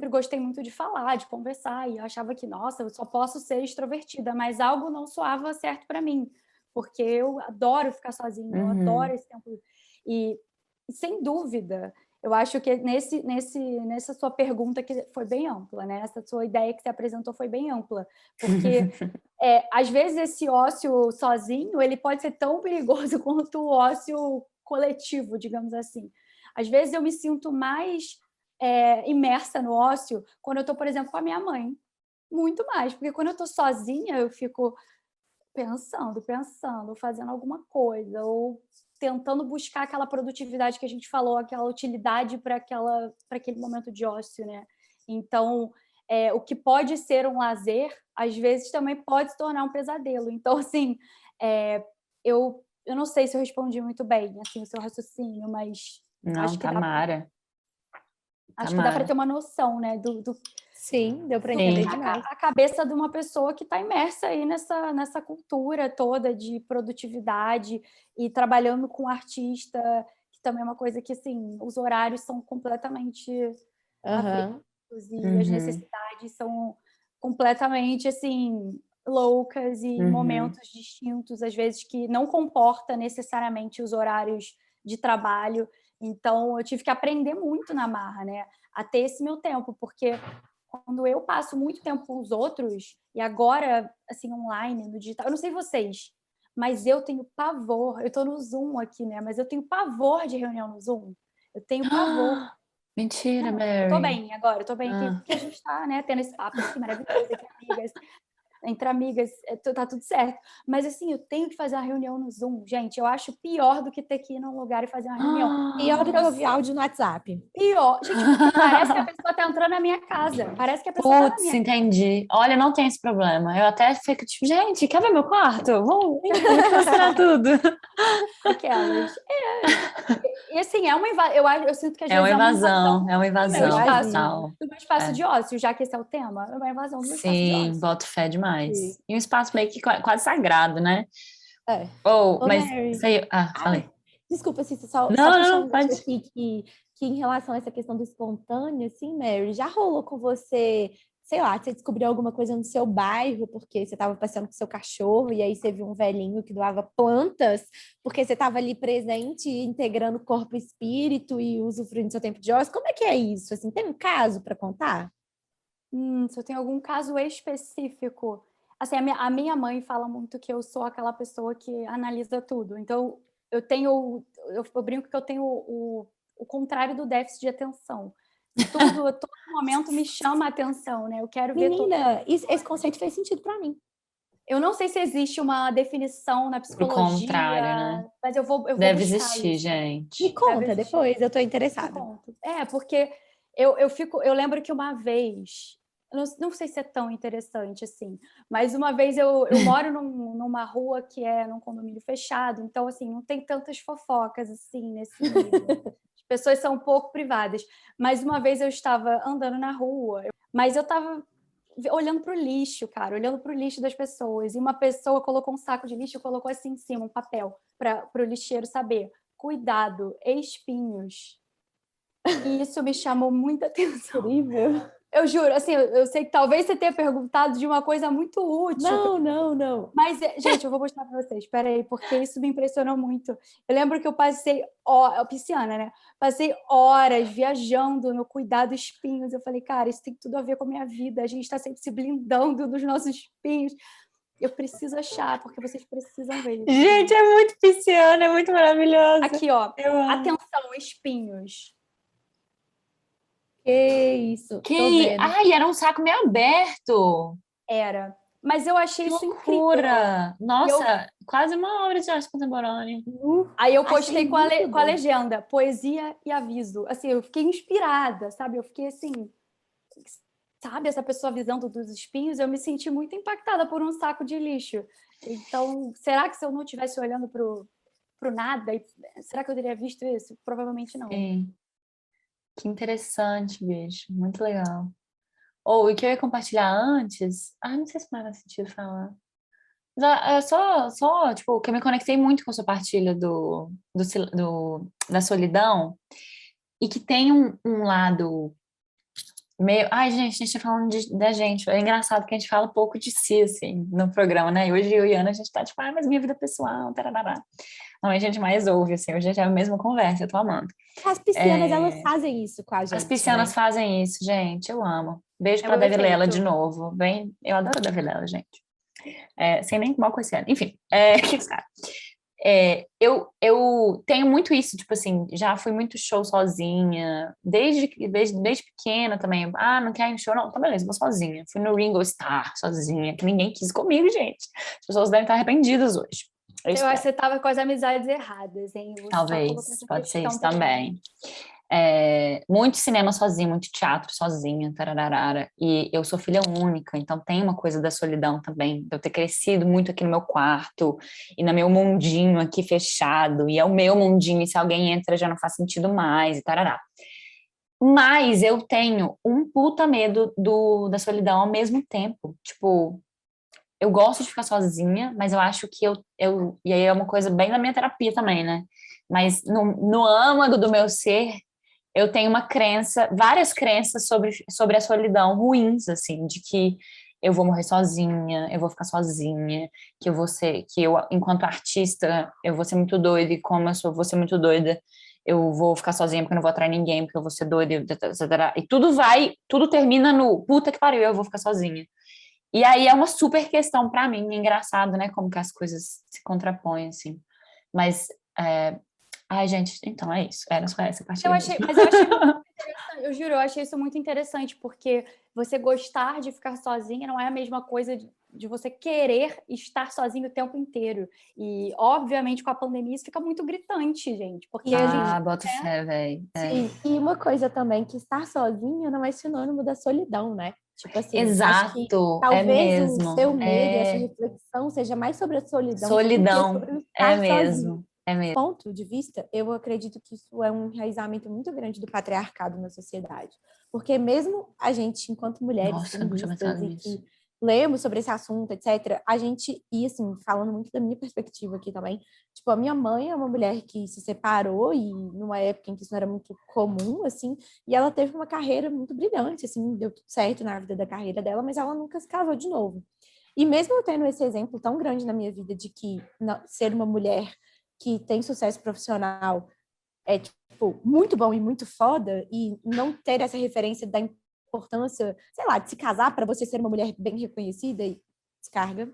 gostei muito de falar, de conversar, e eu achava que, nossa, eu só posso ser extrovertida, mas algo não soava certo para mim, porque eu adoro ficar sozinha, eu adoro esse tempo. E sem dúvida, eu acho que nessa sua pergunta, que foi bem ampla, né? Essa sua ideia que você apresentou foi bem ampla, porque às vezes esse ócio sozinho, ele pode ser tão perigoso quanto o ócio coletivo, digamos assim. Às vezes eu me sinto mais imersa no ócio quando eu estou, por exemplo, com a minha mãe. Muito mais, porque quando eu estou sozinha, eu fico pensando, fazendo alguma coisa, ou tentando buscar aquela produtividade que a gente falou, aquela utilidade para aquele momento de ócio, né? Então, o que pode ser um lazer, às vezes também pode se tornar um pesadelo. Então, assim, eu não sei se eu respondi muito bem, assim, o seu raciocínio, mas Não, acho que Tamara. acho que dá para ter uma noção, né, Sim, deu para entender Sim. demais. a cabeça de uma pessoa que está imersa aí nessa cultura toda de produtividade e trabalhando com artista, que também é uma coisa que, assim, os horários são completamente aflitos e as necessidades são completamente, assim, loucas e momentos distintos, às vezes, que não comporta necessariamente os horários de trabalho. Então, eu tive que aprender muito na marra, né, a ter esse meu tempo, porque quando eu passo muito tempo com os outros, e agora, assim, online, no digital, eu não sei vocês, mas eu tenho pavor, eu estou no Zoom aqui, né, mas eu tenho pavor de reunião no Zoom, eu tenho pavor. Mentira, Não, Mary. eu tô bem agora, eu tô bem, porque a gente está, né, tendo esse papo aqui maravilhoso entre amigas, tá tudo certo. Mas, assim, eu tenho que fazer uma reunião no Zoom, gente, eu acho pior do que ter que ir num lugar e fazer uma reunião. Pior do que ouvir áudio no WhatsApp. Pior. Gente, porque parece que a pessoa tá entrando na minha casa. Parece que a pessoa tá na Putz, minha entendi. Olha, não tem esse problema. Eu até fico tipo, gente, quer ver meu quarto? Vou mostrar tudo. Aquelas. E assim, eu sinto que às vezes É uma invasão do meu espaço, total. do meu espaço de ócio, já que esse é o tema, é uma invasão do meu espaço de Sim, ócio. boto fé demais. Sim. E um espaço meio que quase sagrado, né? Ô, Mas Mary. sei, falei. Desculpa, Cissa, só Não, puxando pode. aqui que em relação a essa questão do espontâneo, assim, Mary, já rolou com você, sei lá, você descobriu alguma coisa no seu bairro porque você estava passeando com seu cachorro e aí você viu um velhinho que doava plantas porque você estava ali presente, integrando corpo e espírito e usufruindo do seu tempo de ócio? Como é que é isso? Assim, tem um caso para contar? Se eu tenho algum caso específico. Assim, a minha mãe fala muito que eu sou aquela pessoa que analisa tudo. Então, eu brinco que eu tenho o contrário do déficit de atenção. Tudo, a todo momento me chama a atenção, né? Eu quero ver tudo. Menina, esse conceito fez sentido para mim. Eu não sei se existe uma definição na Pro psicologia, contrário, né? mas eu vou Deve buscar existir, isso. gente. Me conta depois, eu tô interessada. Porque eu lembro que uma vez, eu não sei se é tão interessante assim, mas uma vez eu moro numa rua que é num condomínio fechado, então assim, não tem tantas fofocas assim nesse nível. As pessoas são um pouco privadas. Mas uma vez eu estava andando na rua, mas eu estava olhando para o lixo, cara, olhando para o lixo das pessoas, e uma pessoa colocou um saco de lixo e colocou assim em cima um papel para o lixeiro saber: cuidado, espinhos. E isso me chamou muita atenção. Incrível. Eu juro, assim, eu sei que talvez você tenha perguntado de uma coisa muito útil. Não. Mas, gente, eu vou mostrar para vocês, espera aí, porque isso me impressionou muito. Eu lembro que eu passei, pisciana, né? Passei horas viajando no cuidado dos espinhos. Eu falei, cara, isso tem tudo a ver com a minha vida. A gente está sempre se blindando dos nossos espinhos. Eu preciso achar, porque vocês precisam ver isso. Gente, é muito pisciana, é muito maravilhosa. Aqui, ó. Eu amo. Atenção, espinhos. Que isso, tô vendo. Ai, era um saco meio aberto. Era. Mas eu achei Que isso incrível. loucura. Nossa, quase uma obra de arte contemporânea. Aí eu postei Achei com a muito bom. legenda, poesia e aviso. Assim, eu fiquei inspirada, sabe? Eu fiquei assim, sabe? Essa pessoa avisando dos espinhos, eu me senti muito impactada por um saco de lixo. Então, será que se eu não estivesse olhando pro nada, será que eu teria visto isso? Provavelmente não. Sim. Que interessante, bicho. Muito legal. Ou o que eu ia compartilhar antes... não sei se faz sentido falar. Só, tipo, que eu me conectei muito com a sua partilha da solidão e que tem um lado meio... Ai, gente, a gente tá falando da gente. É engraçado que a gente fala pouco de si, assim, no programa, né? E hoje eu e a Ana, a gente tá tipo, mas minha vida pessoal, tarará. Não, a gente mais ouve, assim, hoje a gente é a mesma conversa, eu tô amando. As piscianas, elas fazem isso com a gente. As piscianas né? fazem isso, gente, eu amo. Beijo É pra o Davi Lela efeito. de novo. Bem, eu adoro a Davi Lela, gente. Sem nem mal com esse ano. Enfim, que cara. Eu tenho muito isso, tipo assim, já fui muito show sozinha, desde pequena também. Não quer ir no show? Não, tá beleza, vou sozinha. Fui no Ringo Starr sozinha, que ninguém quis comigo, gente. As pessoas devem estar arrependidas hoje. Eu espero. acho que você tava com as amizades erradas, hein? Você Talvez, colocou essa pode ser questão isso também. Muito cinema sozinha, muito teatro sozinha, tararara. E eu sou filha única, então tem uma coisa da solidão também, de eu ter crescido muito aqui no meu quarto e no meu mundinho aqui fechado, e é o meu mundinho, e se alguém entra já não faz sentido mais, e tarará. Mas eu tenho um puta medo da solidão ao mesmo tempo. Tipo, eu gosto de ficar sozinha, mas eu acho que e aí é uma coisa bem da minha terapia também, né? Mas no âmago do meu ser, eu tenho várias crenças sobre a solidão ruins, assim, de que eu vou morrer sozinha, eu vou ficar sozinha, que eu, enquanto artista, eu vou ser muito doida, e como vou ser muito doida, eu vou ficar sozinha porque eu não vou atrair ninguém, porque eu vou ser doida, e tudo termina no puta que pariu, eu vou ficar sozinha. E aí é uma super questão pra mim, é engraçado, né, como que as coisas se contrapõem, assim. Mas, ai, gente, então é isso, era só essa parte. Eu achei muito interessante, eu juro, eu achei isso muito interessante, porque você gostar de ficar sozinha não é a mesma coisa de você querer estar sozinho o tempo inteiro. E, obviamente, com a pandemia isso fica muito gritante, gente. Porque a gente... Bota fé, velho. Sim, e uma coisa também, que estar sozinha não é sinônimo da solidão, né? Tipo assim, acho que Exato, talvez mesmo. o seu medo, a sua reflexão seja mais sobre a solidão do que Solidão, sobre o estar sozinho. mesmo. É mesmo. Ponto de vista, eu acredito que isso é um enraizamento muito grande do patriarcado na sociedade. Porque mesmo a gente, enquanto mulheres Nossa, eu nunca tinha feministas pensado e nisso. que lemos sobre esse assunto, etc., a gente, e assim, falando muito da minha perspectiva aqui também, tipo, a minha mãe é uma mulher que se separou e numa época em que isso não era muito comum, assim, e ela teve uma carreira muito brilhante, assim, deu tudo certo na vida da carreira dela, mas ela nunca se casou de novo. E mesmo eu tendo esse exemplo tão grande na minha vida de que ser uma mulher que tem sucesso profissional é, tipo, muito bom e muito foda, e não ter essa referência da importância, sei lá, de se casar para você ser uma mulher bem reconhecida e descarga. Não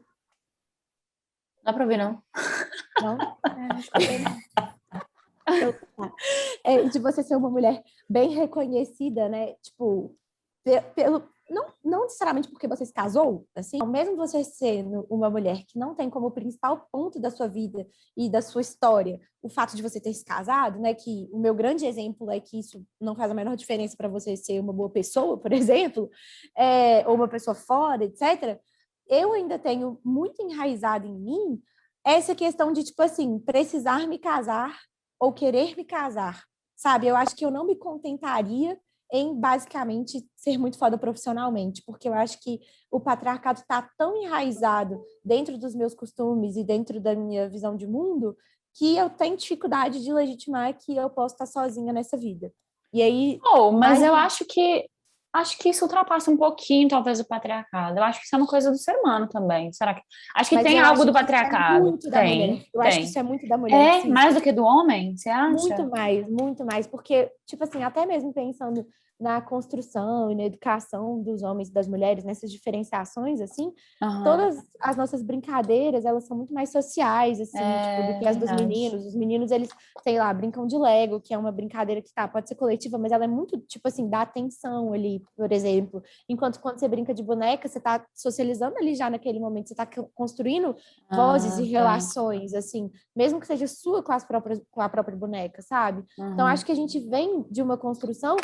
dá pra ouvir, não. Não? Não escutei, não. De você ser uma mulher bem reconhecida, né? Tipo, não necessariamente porque você se casou, assim, mesmo você sendo uma mulher que não tem como principal ponto da sua vida e da sua história o fato de você ter se casado, né, que o meu grande exemplo é que isso não faz a menor diferença para você ser uma boa pessoa, por exemplo, ou uma pessoa fora, etc., eu ainda tenho muito enraizado em mim essa questão de, tipo assim, precisar me casar ou querer me casar, sabe? Eu acho que eu não me contentaria em, basicamente, ser muito foda profissionalmente, porque eu acho que o patriarcado está tão enraizado dentro dos meus costumes e dentro da minha visão de mundo que eu tenho dificuldade de legitimar que eu posso estar sozinha nessa vida. E aí... mas eu acho que isso ultrapassa um pouquinho, talvez, o patriarcado. Eu acho que isso é uma coisa do ser humano também. Será que... Acho que tem algo do patriarcado. É muito da mulher. Eu acho que isso é muito da mulher. Mais do que do homem, você acha? Muito mais, porque, tipo assim, até mesmo pensando na construção e na educação dos homens e das mulheres, nessas diferenciações, assim, todas as nossas brincadeiras, elas são muito mais sociais, assim, tipo, do que as dos meninos. Os meninos, eles, sei lá, brincam de Lego, que é uma brincadeira que, pode ser coletiva, mas ela é muito, tipo assim, dá atenção ali, por exemplo. Enquanto quando você brinca de boneca, você tá socializando ali já naquele momento, você tá construindo vozes e relações, assim, mesmo que seja sua com a própria boneca, sabe? Então, acho que a gente vem de uma construção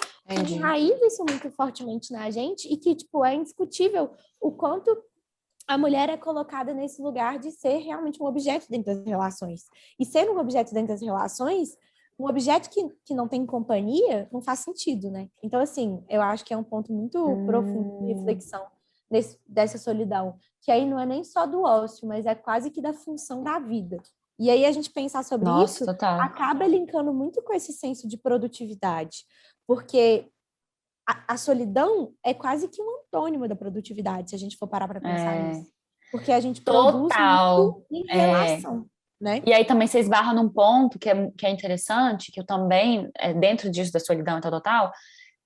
que enraiza isso muito fortemente na gente e que, tipo, é indiscutível o quanto a mulher é colocada nesse lugar de ser realmente um objeto dentro das relações. E ser um objeto dentro das relações, um objeto que não tem companhia, não faz sentido, né? Então, assim, eu acho que é um ponto muito profundo de reflexão dessa solidão, que aí não é nem só do ócio, mas é quase que da função da vida. E aí a gente pensar sobre isso acaba linkando muito com esse senso de produtividade, porque a solidão é quase que um antônimo da produtividade, se a gente for parar para pensar nisso. Porque a gente produz muito em relação, né? E aí também você esbarra num ponto que é interessante, que eu também, dentro disso da solidão e tal,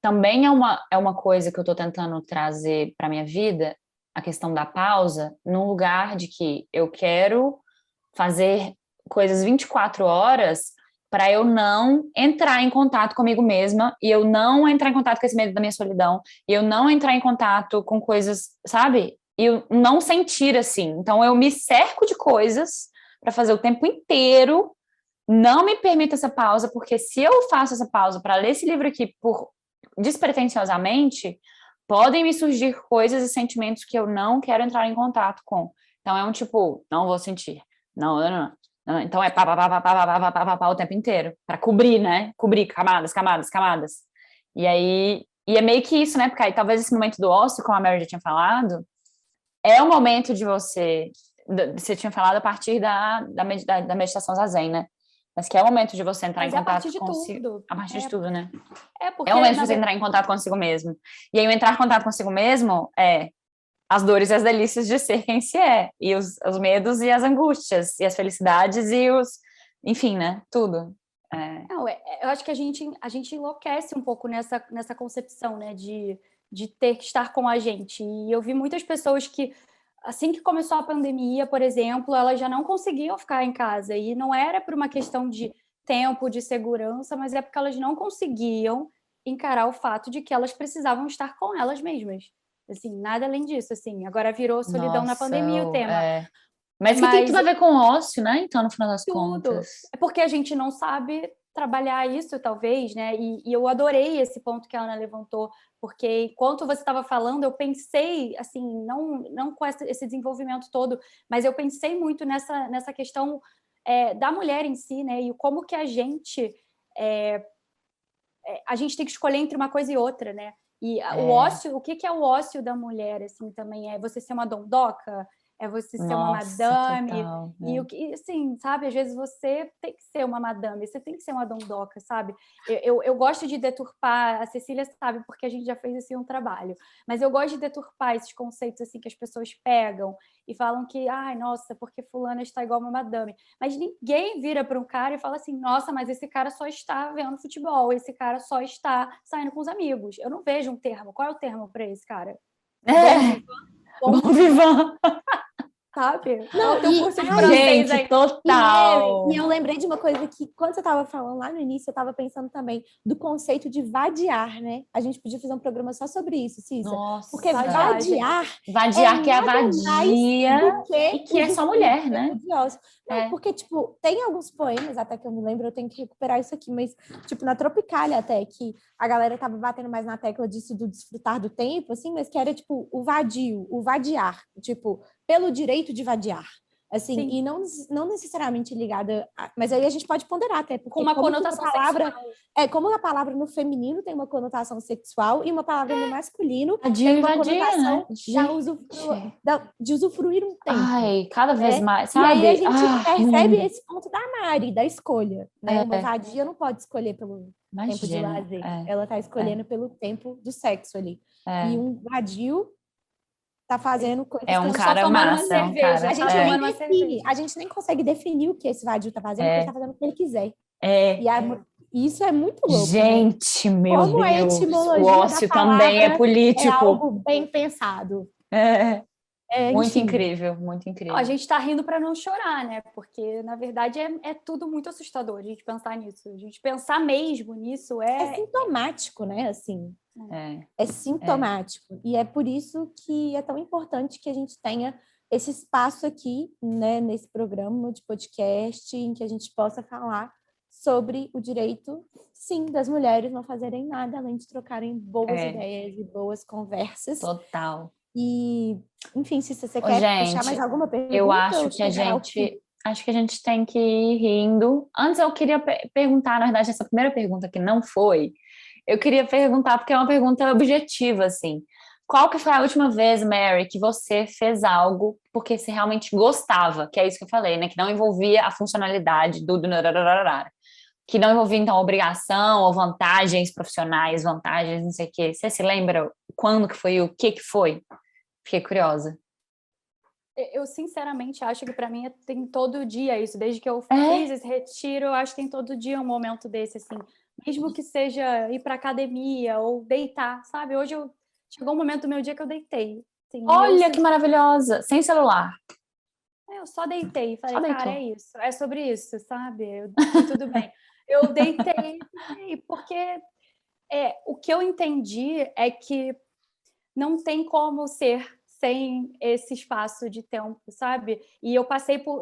também é uma coisa que eu estou tentando trazer para minha vida, a questão da pausa, num lugar de que eu quero fazer coisas 24 horas para eu não entrar em contato comigo mesma e eu não entrar em contato com esse medo da minha solidão e eu não entrar em contato com coisas, sabe? E eu não sentir assim. Então eu me cerco de coisas para fazer o tempo inteiro, não me permito essa pausa, porque se eu faço essa pausa para ler esse livro aqui despretensiosamente, podem me surgir coisas e sentimentos que eu não quero entrar em contato com. Então é um tipo, não vou sentir. Não. Então é pá o tempo inteiro, para cobrir, né? Cobrir camadas. E aí, é meio que isso, né? Porque aí talvez esse momento do ócio, como a Mary já tinha falado, é o momento de você tinha falado a partir da meditação zazen, né? Mas que é o momento de você entrar em contato consigo. A partir de tudo, né? É o momento de você entrar em contato consigo mesmo. E aí o entrar em contato consigo mesmo é as dores e as delícias de ser quem se é, e os medos e as angústias, e as felicidades e enfim, né, tudo. Não, eu acho que a gente enlouquece um pouco nessa concepção, né, de ter que estar com a gente, e eu vi muitas pessoas que, assim que começou a pandemia, por exemplo, elas já não conseguiam ficar em casa, e não era por uma questão de tempo, de segurança, mas é porque elas não conseguiam encarar o fato de que elas precisavam estar com elas mesmas. Assim, nada além disso, assim. Agora virou solidão na pandemia o tema. Mas que tem tudo a ver com ócio, né? Então, no final das contas. É porque a gente não sabe trabalhar isso, talvez, né? E eu adorei esse ponto que a Ana levantou, porque enquanto você estava falando, eu pensei, assim, não com esse desenvolvimento todo, mas eu pensei muito nessa questão da mulher em si, né? E como que a gente tem que escolher entre uma coisa e outra, né? E o ócio, o que é o ócio da mulher, assim, também? É você ser uma dondoca? É você ser uma madame? Total, e o que, assim, sabe? Às vezes você tem que ser uma madame, você tem que ser uma dondoca, sabe? Eu gosto de deturpar, a Cecília sabe, porque a gente já fez, assim, um trabalho. Mas eu gosto de deturpar esses conceitos, assim, que as pessoas pegam e falam que, ai, nossa, porque fulana está igual uma madame. Mas ninguém vira para um cara e fala assim, nossa, mas esse cara só está vendo futebol, esse cara só está saindo com os amigos. Eu não vejo um termo. Qual é o termo para esse cara? Bom vivant. Sabe? Não, tem um curso de francês aí. Total. E eu lembrei de uma coisa que, quando você estava falando lá no início, eu estava pensando também do conceito de vadiar, né? A gente podia fazer um programa só sobre isso, Cissa. Nossa, porque vadiar que é a vadia e que é só mulher, né? Não, porque, tipo, tem alguns poemas, até que eu me lembro, eu tenho que recuperar isso aqui, mas, tipo, na Tropicália até, que a galera tava batendo mais na tecla disso do desfrutar do tempo, assim, mas que era, tipo, o vadio, o vadiar, tipo, pelo direito de vadiar. Assim, sim. E não necessariamente ligada mas aí a gente pode ponderar até, porque com uma conotação palavra sexual. Como a palavra no feminino tem uma conotação sexual e uma palavra no masculino vadia, tem uma conotação, né? De usufruir um tempo. Ai, cada vez mais, sabe? E aí a gente percebe esse ponto da Mari, da escolha, né? Uma vadia não pode escolher pelo tempo de lazer, ela está escolhendo pelo tempo do sexo ali. E um vadio tá fazendo coisas um cara massa, um cara. A gente nem consegue definir o que esse vadio tá fazendo, porque ele tá fazendo o que ele quiser. E isso é muito louco, né? Gente, meu Como a Deus, etimologia o ócio da também é palavra é político. algo bem pensado. Muito Enfim. incrível, muito A incrível. gente está rindo para não chorar, né? Porque, na verdade, é tudo muito assustador a gente pensar nisso. A gente pensar mesmo nisso É sintomático, né? Assim, é sintomático. E é por isso que é tão importante que a gente tenha esse espaço aqui, né, nesse programa de podcast, em que a gente possa falar sobre o direito, sim, das mulheres não fazerem nada além de trocarem boas ideias e boas conversas. Total. E, enfim, se você quer puxar mais alguma pergunta, eu acho que a gente tem que ir rindo. Antes eu queria perguntar, na verdade, essa primeira pergunta que não foi, eu queria perguntar, porque é uma pergunta objetiva, assim. Qual que foi a última vez, Mary, que você fez algo porque você realmente gostava? Que é isso que eu falei, né? Que não envolvia a funcionalidade do... Que não envolvia, então, obrigação ou vantagens profissionais, vantagens, não sei o quê. Você se lembra quando que foi e o que foi? Fiquei curiosa. Eu, sinceramente, acho que para mim tem todo dia isso. Desde que eu fiz esse retiro, eu acho que tem todo dia um momento desse, assim. Mesmo que seja ir para academia ou deitar, sabe? Hoje chegou um momento do meu dia que eu deitei. Assim, Olha que maravilhosa! Sem celular. Eu só deitei e falei, cara, é isso. É sobre isso, sabe? Tudo bem. Eu deitei porque o que eu entendi é que não tem como ser sem esse espaço de tempo, sabe? E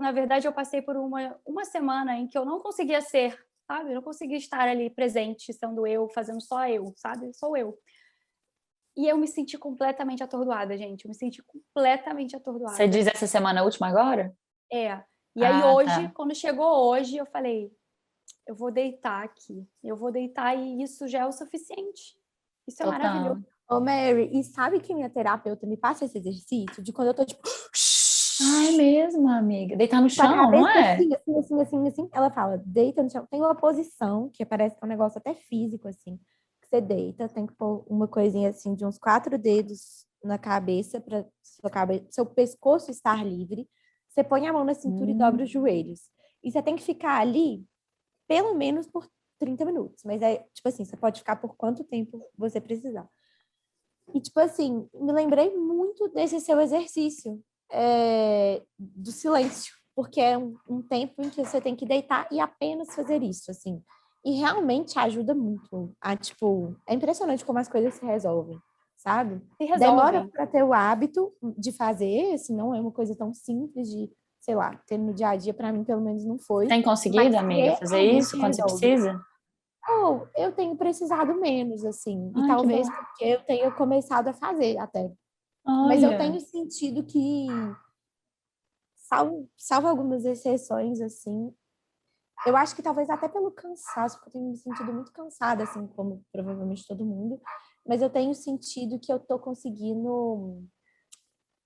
na verdade, eu passei por uma semana em que eu não conseguia ser, sabe? Eu não conseguia estar ali presente, sendo eu, fazendo só eu, sabe? Sou eu. E eu me senti completamente atordoada, gente. Eu me senti completamente atordoada. Você diz essa semana última agora? E aí hoje, quando chegou hoje, eu falei, eu vou deitar aqui. Eu vou deitar e isso já é o suficiente. Isso é maravilhoso. Ô, Mary, e sabe que minha terapeuta me passa esse exercício de quando eu tô tipo... Ah, é mesmo, amiga? Deitar no chão, não é? Assim. Ela fala, deita no chão. Tem uma posição, que parece que é um negócio até físico, assim. Que você deita, tem que pôr uma coisinha assim, de uns 4 dedos na cabeça, para seu pescoço estar livre. Você põe a mão na cintura e dobra os joelhos. E você tem que ficar ali, pelo menos por 30 minutos. Mas tipo assim, você pode ficar por quanto tempo você precisar. E, tipo assim, me lembrei muito desse seu exercício do silêncio, porque é um tempo em que você tem que deitar e apenas fazer isso, assim. E realmente ajuda muito tipo, é impressionante como as coisas se resolvem, sabe? Demora para ter o hábito de fazer, assim, não é uma coisa tão simples de, sei lá, ter no dia a dia, para mim, pelo menos, não foi. Tem conseguido, amiga, fazer isso quando você precisa? Eu tenho precisado menos, assim. E talvez porque eu tenha começado a fazer até. Mas eu tenho sentido que, salvo algumas exceções, assim, eu acho que talvez até pelo cansaço, porque eu tenho me sentido muito cansada, assim, como provavelmente todo mundo, mas eu tenho sentido que eu tô conseguindo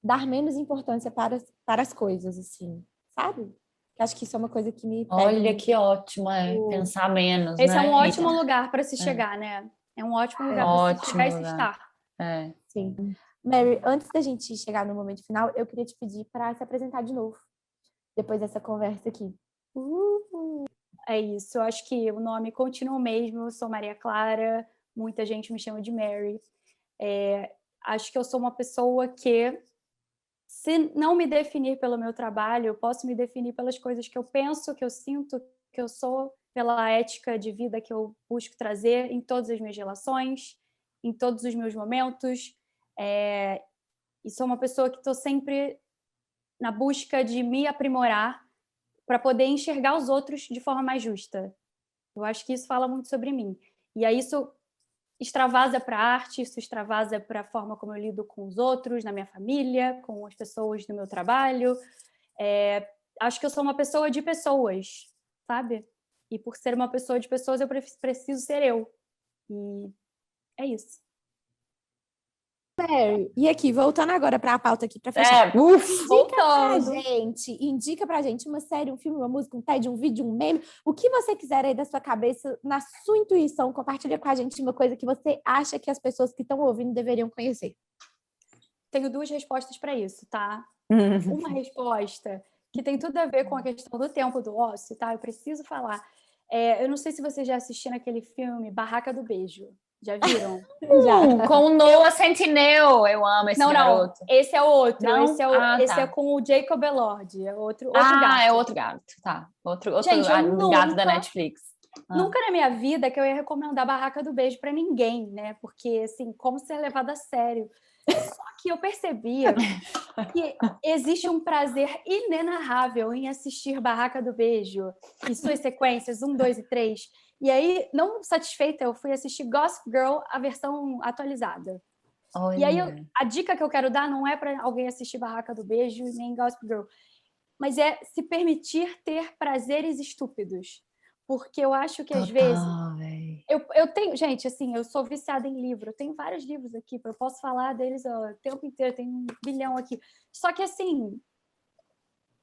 dar menos importância para as coisas, assim, sabe? Acho que isso é uma coisa que me pega. Olha que ótimo, pensar menos, Esse né? é um ótimo lugar para se chegar, né? É um ótimo lugar para se chegar e se estar. Sim. Mary, antes da gente chegar no momento final, eu queria te pedir para se apresentar de novo, depois dessa conversa aqui. É isso, eu acho que o nome continua o mesmo, eu sou Maria Clara, muita gente me chama de Mary. Acho que eu sou uma pessoa que, se não me definir pelo meu trabalho, eu posso me definir pelas coisas que eu penso, que eu sinto, que eu sou, pela ética de vida que eu busco trazer em todas as minhas relações, em todos os meus momentos. E sou uma pessoa que estou sempre na busca de me aprimorar para poder enxergar os outros de forma mais justa. Eu acho que isso fala muito sobre mim. E aí isso extravasa para a arte, isso extravasa para a forma como eu lido com os outros, na minha família, com as pessoas do meu trabalho. Acho que eu sou uma pessoa de pessoas, sabe? E por ser uma pessoa de pessoas, eu preciso ser eu. E é isso. Mary, e aqui, voltando agora para a pauta aqui para fechar. Indica pra gente uma série, um filme, uma música, um TED, um vídeo, um meme, o que você quiser aí da sua cabeça, na sua intuição, compartilha com a gente uma coisa que você acha que as pessoas que estão ouvindo deveriam conhecer. Tenho 2 respostas para isso, tá? Uma resposta que tem tudo a ver com a questão do tempo do ócio, tá? Eu preciso falar. Eu não sei se vocês já assistiram aquele filme Barraca do Beijo. Já viram? Já. Com o Noah Centineo. Eu amo esse garoto. Esse é o outro. Não? Esse é Tá. com o Jacob Elordi. É outro gato. É outro gato. Tá. Outro Gente, gato da Netflix. Nunca na minha vida que eu ia recomendar Barraca do Beijo para ninguém, né? Porque, assim, como ser levado a sério. Só que eu percebia que existe um prazer inenarrável em assistir Barraca do Beijo e suas sequências 1, 2 e 3. E aí, não satisfeita, eu fui assistir Gossip Girl, a versão atualizada. Olha. E aí, a dica que eu quero dar não é para alguém assistir Barraca do Beijo nem Gossip Girl, mas é se permitir ter prazeres estúpidos. Porque eu acho que, às vezes... Eu tenho... Gente, assim, eu sou viciada em livro. Eu tenho vários livros aqui, eu posso falar deles o tempo inteiro. Tem 1 bilhão aqui. Só que, assim...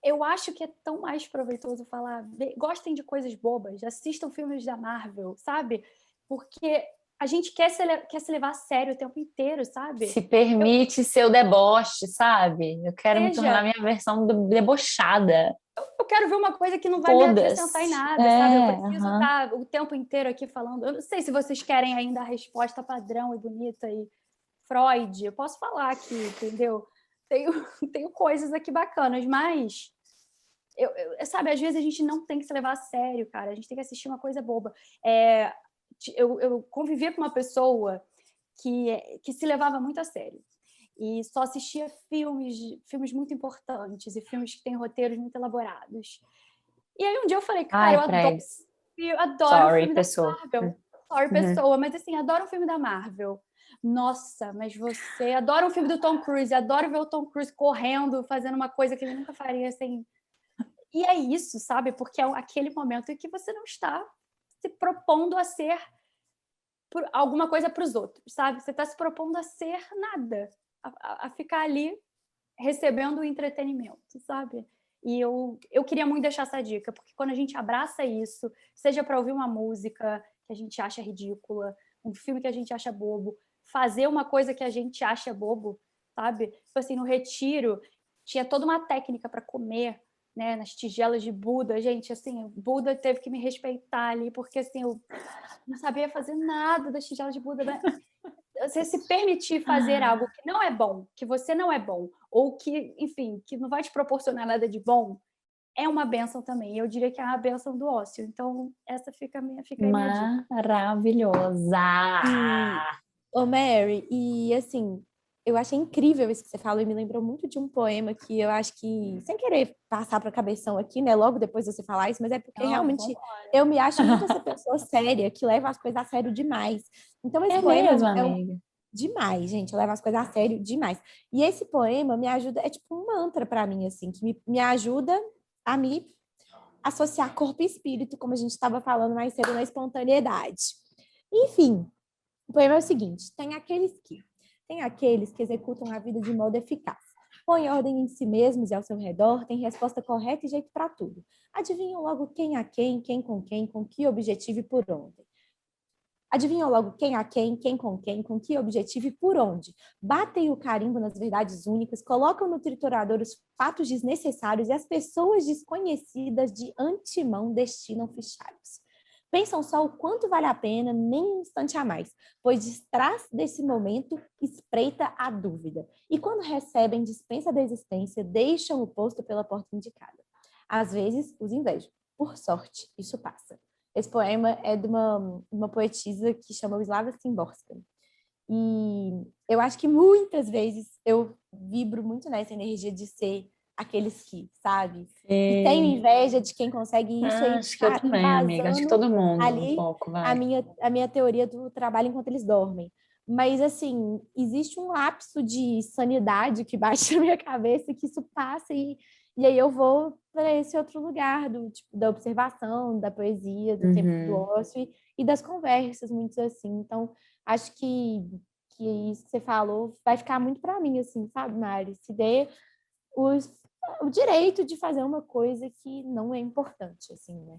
Eu acho que é tão mais proveitoso falar... Gostem de coisas bobas. Assistam filmes da Marvel, sabe? Porque a gente quer se levar a sério o tempo inteiro, sabe? Se permite ser o deboche, sabe? Eu quero me tornar minha versão debochada. Eu quero ver uma coisa que não vai me acrescentar em nada, sabe? Eu preciso estar o tempo inteiro aqui falando. Eu não sei se vocês querem ainda a resposta padrão e bonita e Freud. Eu posso falar aqui, entendeu? Tenho coisas aqui bacanas, mas... sabe, às vezes a gente não tem que se levar a sério, cara. A gente tem que assistir uma coisa boba. Eu convivia com uma pessoa que se levava muito a sério. E só assistia filmes muito importantes e filmes que têm roteiros muito elaborados. E aí um dia eu falei, cara, eu adoro Sorry, filme pessoa. da Marvel. Sorry, pessoa, mas assim, adoro um filme da Marvel. Nossa, mas você adora um filme do Tom Cruise, adoro ver o Tom Cruise correndo, fazendo uma coisa que ele nunca faria sem... E é isso, sabe? Porque é aquele momento em que você não está se propondo a ser alguma coisa para os outros, sabe? Você está se propondo a ser nada, a ficar ali recebendo o entretenimento, sabe? E eu queria muito deixar essa dica, porque quando a gente abraça isso, seja para ouvir uma música que a gente acha ridícula, um filme que a gente acha bobo, fazer uma coisa que a gente acha bobo, sabe? Tipo assim, no retiro, tinha toda uma técnica para comer, né, nas tigelas de Buda. Gente, assim, Buda teve que me respeitar ali, porque assim, eu não sabia fazer nada das tigelas de Buda, né? Você se permitir fazer algo que não é bom, que você não é bom, ou que, enfim, que não vai te proporcionar nada de bom, é uma bênção também. Eu diria que é a bênção do ócio. Então, essa fica aí minha dica. Maravilhosa! Ô, Mary, e assim, eu achei incrível isso que você falou e me lembrou muito de um poema que eu acho que, sem querer passar para a cabeção aqui, né, logo depois de você falar isso, mas é porque realmente eu me acho muito essa pessoa séria, que leva as coisas a sério demais. Então, esse poema mesmo, amiga. Demais, gente, eu levo as coisas a sério demais. E esse poema me ajuda, é tipo um mantra para mim, assim, que me ajuda a me associar corpo e espírito, como a gente estava falando mais cedo, na espontaneidade. Enfim, o poema é o seguinte: tem aqueles que executam a vida de modo eficaz. Põem ordem em si mesmos e ao seu redor, têm resposta correta e jeito para tudo. Adivinham logo quem a quem com que objetivo e por onde. Adivinham logo quem a quem com que objetivo e por onde. Batem o carimbo nas verdades únicas, colocam no triturador os fatos desnecessários e as pessoas desconhecidas de antemão destinam fichários. Pensam só o quanto vale a pena, nem um instante a mais, pois de trás desse momento espreita a dúvida. E quando recebem dispensa da existência, deixam o posto pela porta indicada. Às vezes, os invejam. Por sorte, isso passa. Esse poema é de uma poetisa que chama Wisława Szymborska. E eu acho que muitas vezes eu vibro muito nessa energia de ser aqueles que, sabe? E tenho inveja de quem consegue isso. Acho que eu também, amiga. Acho que todo mundo ali, um pouco, vai. A minha teoria do trabalho enquanto eles dormem. Mas, assim, existe um lapso de sanidade que bate na minha cabeça, que isso passa e aí eu vou para esse outro lugar da observação, da poesia, do tempo do ócio e das conversas, muito assim. Então, acho que isso que você falou vai ficar muito para mim, assim, sabe, Mari? Se dê o direito de fazer uma coisa que não é importante, assim, né?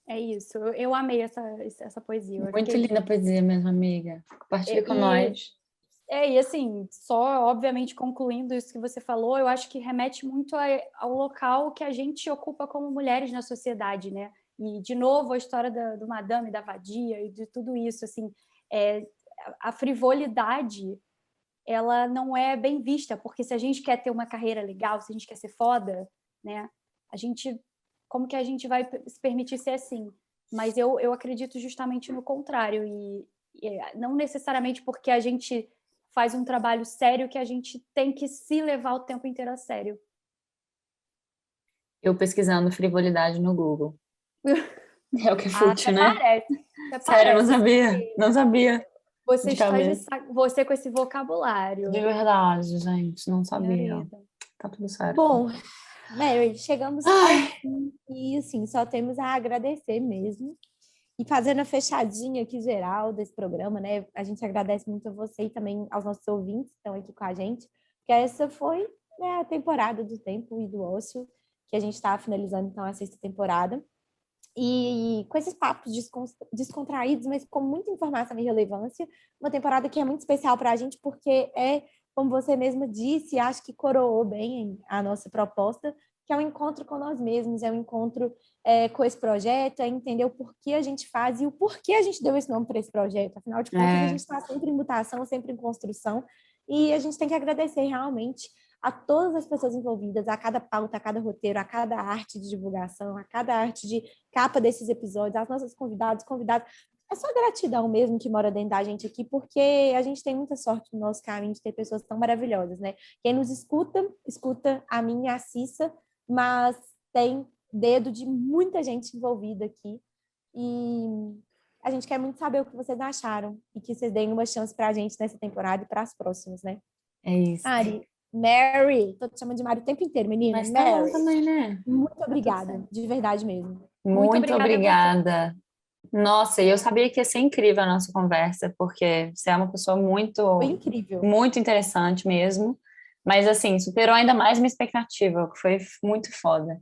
É isso. Eu amei essa poesia. Muito linda a poesia mesmo, amiga. Compartilha com nós. E assim, só obviamente concluindo isso que você falou, eu acho que remete muito ao local que a gente ocupa como mulheres na sociedade, né? E, de novo, a história do Madame, da vadia e de tudo isso, assim, a frivolidade, ela não é bem vista, porque se a gente quer ter uma carreira legal, se a gente quer ser foda, né, como que a gente vai se permitir ser assim? Mas eu acredito justamente no contrário, e não necessariamente porque a gente faz um trabalho sério que a gente tem que se levar o tempo inteiro a sério. Eu pesquisando frivolidade no Google. É o que fute, até né? parece. Sério, eu não sabia. Não sabia. Você De está cabeça. você com esse vocabulário. De verdade, gente. Não sabia. Senhorita. Tá tudo certo. Bom, Mary, chegamos ao Ai, fim e, assim, só temos a agradecer mesmo. E fazendo a fechadinha aqui geral desse programa, né? A gente agradece muito a você e também aos nossos ouvintes que estão aqui com a gente, porque essa foi, né, a temporada do Tempo e do Ócio, que a gente está finalizando, então, a 6ª temporada. E com esses papos descontraídos, mas com muita informação e relevância, uma temporada que é muito especial para a gente, porque como você mesma disse, acho que coroou bem a nossa proposta, que é um encontro com nós mesmos, é um encontro com esse projeto, é entender o porquê a gente faz e o porquê a gente deu esse nome para esse projeto. Afinal de contas, a gente está sempre em mutação, sempre em construção, e a gente tem que agradecer realmente a todas as pessoas envolvidas, a cada pauta, a cada roteiro, a cada arte de divulgação, a cada arte de capa desses episódios, as nossas convidados. É só gratidão mesmo que mora dentro da gente aqui, porque a gente tem muita sorte no nosso caminho de ter pessoas tão maravilhosas, né? Quem nos escuta a mim e a Cissa, mas tem dedo de muita gente envolvida aqui. E a gente quer muito saber o que vocês acharam e que vocês deem uma chance pra gente nessa temporada e para as próximas, né? é isso. Mary, tô te chamando de Mari o tempo inteiro, menina. Mas tá Mary, bom também, né? muito obrigada, de verdade mesmo. Muito obrigada a obrigada. Nossa, e eu sabia que ia ser incrível a nossa conversa, porque você é uma pessoa Foi muito, incrível. muito interessante mesmo. Mas, assim, superou ainda mais minha expectativa, o que foi muito foda.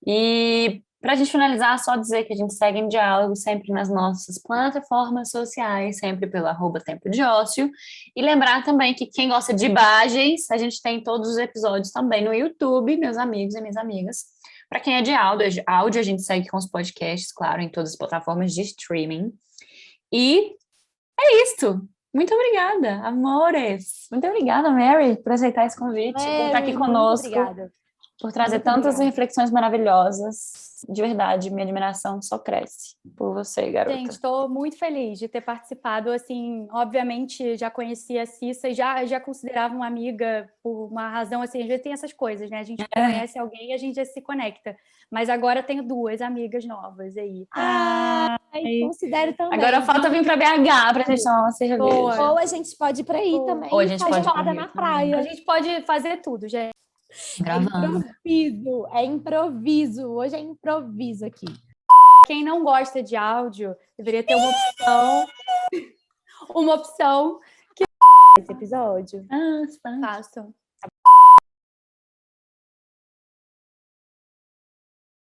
E, para a gente finalizar, só dizer que a gente segue em diálogo sempre nas nossas plataformas sociais, sempre pelo @Tempo de Ócio. E lembrar também que quem gosta de imagens, a gente tem todos os episódios também no YouTube, meus amigos e minhas amigas. Para quem é de áudio, a gente segue com os podcasts, claro, em todas as plataformas de streaming. E é isto. Muito obrigada, amores. Muito obrigada, Mary, por aceitar esse convite, por estar aqui Mary, conosco, muito obrigada. por trazer Muito tantas obrigada. reflexões maravilhosas. De verdade, minha admiração só cresce por você, garota. Gente, estou muito feliz de ter participado. Assim, obviamente, já conhecia a Cissa e já considerava uma amiga por uma razão, assim, às vezes tem essas coisas, né? A gente conhece alguém e a gente já se conecta. Mas agora tenho 2 amigas novas aí. Considero também. Agora falta vir para BH para a gente tomar uma cerveja. Boa. Ou a gente pode ir para aí também Ou a e gente fazer pode ir pra gelada Rio na também. praia. A gente pode fazer tudo, gente. Gravando. É improviso. Hoje é improviso aqui. Quem não gosta de áudio deveria ter uma opção Esse episódio. Façam.